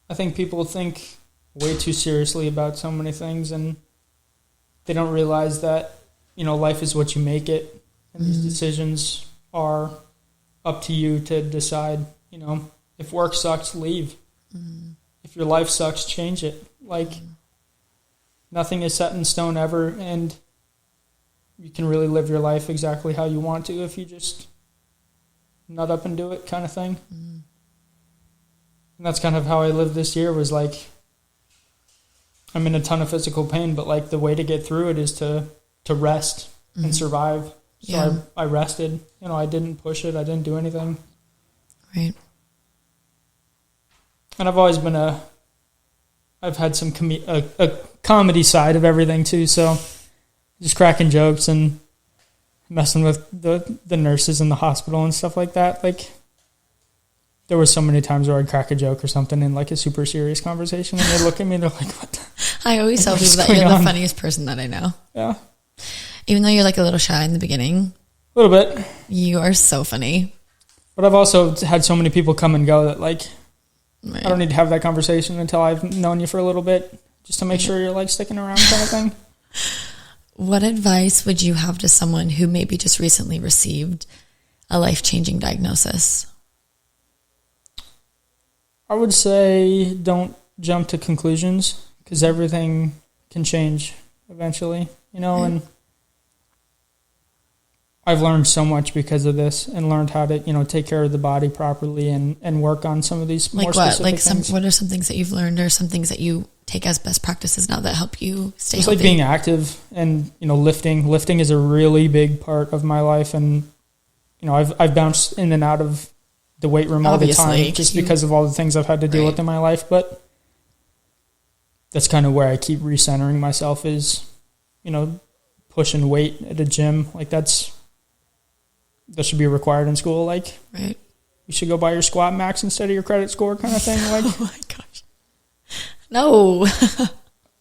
I think people think way too seriously about so many things, and they don't realize that, life is what you make it, and these decisions are up to you to decide. If work sucks, leave. If your life sucks, change it. Like, nothing is set in stone ever, and you can really live your life exactly how you want to if you just nut up and do it, kind of thing. And that's kind of how I lived this year, was like, I'm in a ton of physical pain, but like the way to get through it is to rest and survive. So I rested. I didn't push it. I didn't do anything. Right. And I've always been I've had some a comedy side of everything too. So just cracking jokes and messing with the nurses in the hospital and stuff like that. Like, there was so many times where I'd crack a joke or something in like a super serious conversation, and they look at me and they're like, what? I always tell people that you're the funniest person that I know. Yeah. Even though you're like a little shy in the beginning. A little bit. You are so funny. But I've also had so many people come and go that, like, I don't need to have that conversation until I've known you for a little bit, just to make sure you're like sticking around, kind of thing. What advice would you have to someone who maybe just recently received a life-changing diagnosis? I would say don't jump to conclusions, because everything can change eventually, and I've learned so much because of this, and learned how to, take care of the body properly and work on some of these more specific things. What are some things that you've learned, or some things that you take as best practices now that help you stay Just healthy? like being active and, lifting. Lifting is a really big part of my life, and, I've bounced in and out of the weight room all the time just because of all the things I've had to deal with in my life. But that's kind of where I keep recentering myself is, pushing weight at a gym. Like that should be required in school. Like, you should go by your squat max instead of your credit score kind of thing. Like, oh my gosh. No.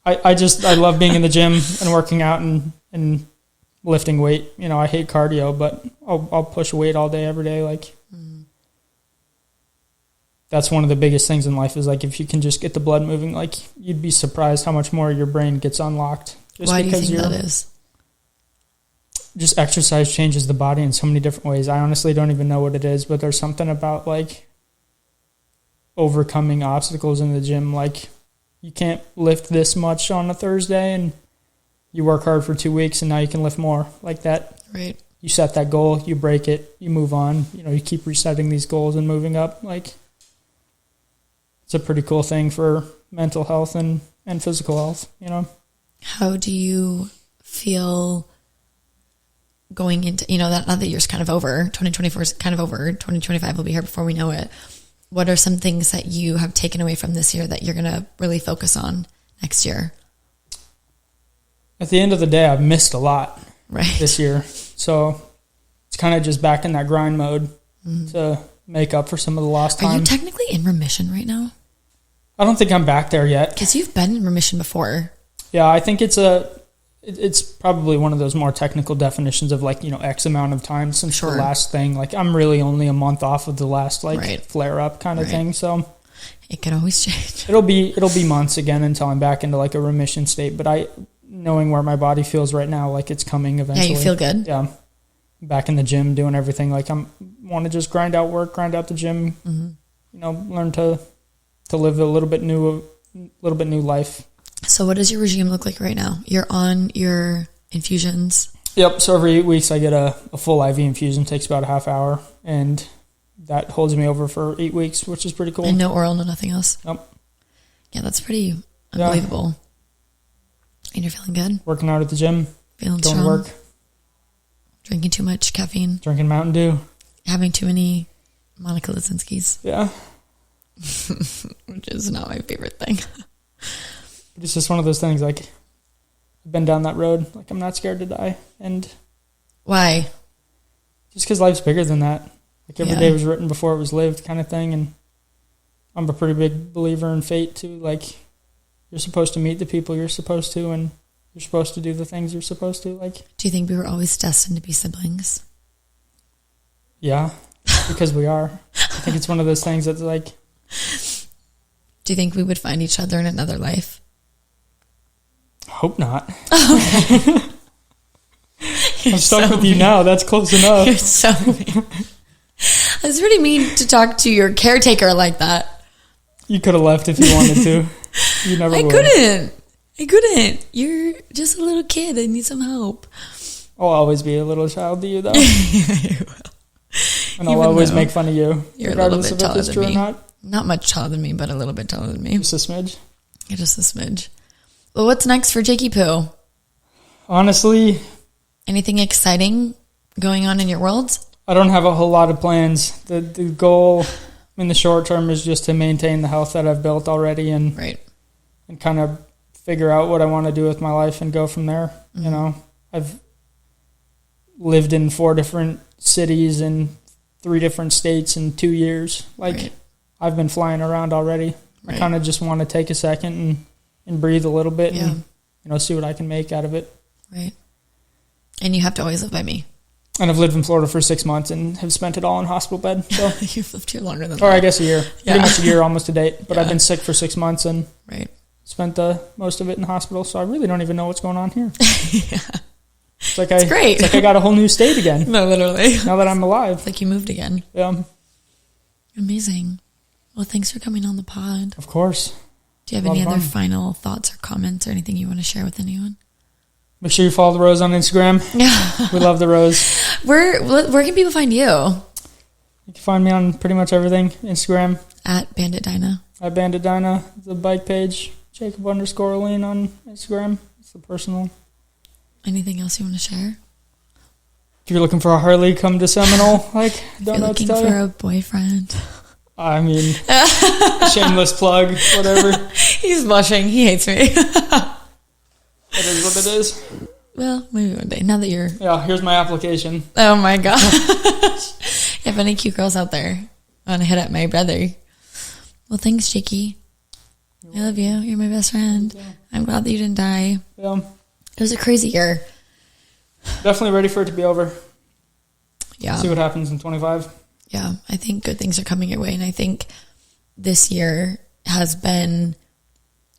I love being in the gym and working out and lifting weight. I hate cardio, but I'll push weight all day, every day. Like, that's one of the biggest things in life is like, if you can just get the blood moving, like you'd be surprised how much more your brain gets unlocked. Why do you think that is? Just exercise changes the body in so many different ways. I honestly don't even know what it is, but there's something about like overcoming obstacles in the gym. Like, you can't lift this much on a Thursday, and you work hard for 2 weeks and now you can lift more like that. Right. You set that goal, you break it, you move on, you keep resetting these goals and moving up. Like, it's a pretty cool thing for mental health and physical health, How do you feel going into, that now that year's kind of over, 2024 is kind of over, 2025 will be here before we know it. What are some things that you have taken away from this year that you're going to really focus on next year? At the end of the day, I've missed a lot this year. So it's kind of just back in that grind mode to make up for some of the lost time. Are you technically in remission right now? I don't think I'm back there yet. Because you've been in remission before. Yeah, I think it's probably one of those more technical definitions of like, X amount of time since the last thing. Like, I'm really only a month off of the last flare up kind of thing. So it could always change. It'll be months again until I'm back into like a remission state. But knowing where my body feels right now, like it's coming eventually. Yeah, you feel good? Yeah. Back in the gym doing everything. Like, want to just grind out work, grind out the gym, learn to live a little bit new life. So what does your regime look like right now? You're on your infusions? Yep. So every 8 weeks I get a full IV infusion. It takes about a half hour, and that holds me over for 8 weeks, which is pretty cool. And no oral, no nothing else? Nope. Yeah, that's pretty unbelievable. Yeah. And you're feeling good? Working out at the gym. Feeling going strong? to work. Drinking too much caffeine? Drinking Mountain Dew. Having too many Monica Lesinskis? Yeah. Which is not my favorite thing. But it's just one of those things, like, I've been down that road. Like, I'm not scared to die. And why? Just because life's bigger than that. Like, every day was written before it was lived kind of thing. And I'm a pretty big believer in fate, too. Like, you're supposed to meet the people you're supposed to, and you're supposed to do the things you're supposed to. Like, do you think we were always destined to be siblings? Yeah, because we are. I think it's one of those things that's like... Do you think we would find each other in another life? Hope not. Okay. I'm stuck with you now. That's close enough. You're so mean. It's pretty mean to talk to your caretaker like that. You could have left if you wanted to. You never would. I couldn't. You're just a little kid. I need some help. I'll always be a little child to you, though. Yeah, you will. And I'll always make fun of you. You're a little bit taller than me. Not. Not much taller than me, but a little bit taller than me. Just a smidge. Yeah, just a smidge. Well, what's next for Jakey Poo? Honestly, anything exciting going on in your world? I don't have a whole lot of plans. The goal in the short term is just to maintain the health that I've built already and kind of figure out what I want to do with my life and go from there. Mm-hmm. You know, I've lived in 4 different cities in 3 different states in 2 years. I've been flying around already. I kind of just want to take a second and breathe a little bit and, see what I can make out of it. Right. And you have to always live by me. And I've lived in Florida for 6 months and have spent it all in hospital bed. So you've lived here longer than that. Or I guess a year. Pretty much a year, almost a date. But I've been sick for 6 months and right. spent most of it in the hospital. So I really don't even know what's going on here. Yeah. It's great. It's like I got a whole new state again. No, literally. Now that I'm alive. It's like you moved again. Yeah. Amazing. Well, thanks for coming on the pod. Of course. Do you have any other final thoughts or comments or anything you want to share with anyone? Make sure you follow the Rose on Instagram. Yeah. We love the Rose. Where can people find you? You can find me on pretty much everything. Instagram. At Bandit Dinah. At Bandit Dinah. The bike page. Jacob _Olean on Instagram. It's the personal. Anything else you want to share? If you're looking for a Harley, come to Seminole. Like, don't know what to tell you. Looking for a boyfriend. I mean, shameless plug, whatever. He's blushing. He hates me. It is what it is. Well, maybe one day. Now that you're... Yeah, here's my application. Oh, my gosh. If any cute girls out there want to hit up my brother. Well, thanks, Jakey. I love you. You're my best friend. Yeah. I'm glad that you didn't die. Yeah. It was a crazy year. Definitely ready for it to be over. Yeah. See what happens in 25. Yeah. I think good things are coming your way. And I think this year has been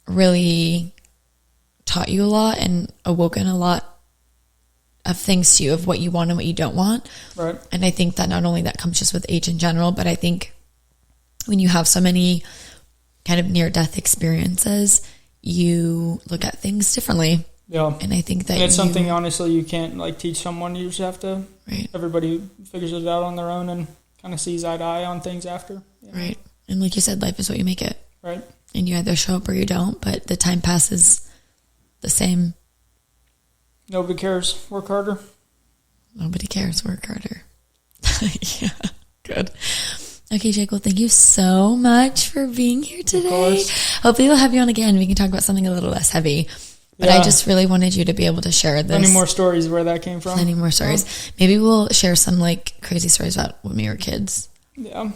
really taught you a lot and awoken a lot of things to you of what you want and what you don't want. Right. And I think that not only that comes just with age in general, but I think when you have so many kind of near-death experiences, you look at things differently. Yeah. And I think that it's something, honestly, you can't like teach someone. You just have to, right. Everybody figures it out on their own and kind of sees eye to eye on things after. You know? Right. And like you said, life is what you make it. Right. And you either show up or you don't, but the time passes the same. Nobody cares. Work harder. Nobody cares. Work harder. Yeah. Good. Okay, Jake. Well, thank you so much for being here today. Hopefully we'll have you on again. We can talk about something a little less heavy. But yeah. I just really wanted you to be able to share this. Plenty more stories where that came from. Plenty more stories. Yeah. Maybe we'll share some like crazy stories about when we were kids. Yeah.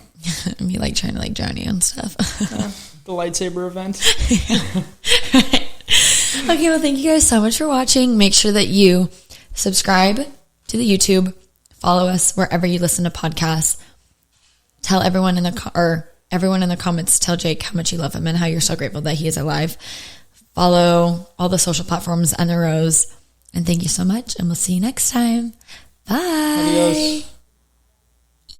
Me like trying to like drown you and stuff. Yeah. The lightsaber event. Right. Okay, well, thank you guys so much for watching. Make sure that you subscribe to the YouTube. Follow us wherever you listen to podcasts. Tell everyone in the comments, tell Jake how much you love him and how you're so grateful that he is alive. Follow all the social platforms and the Rose. And thank you so much. And we'll see you next time. Bye. Adios.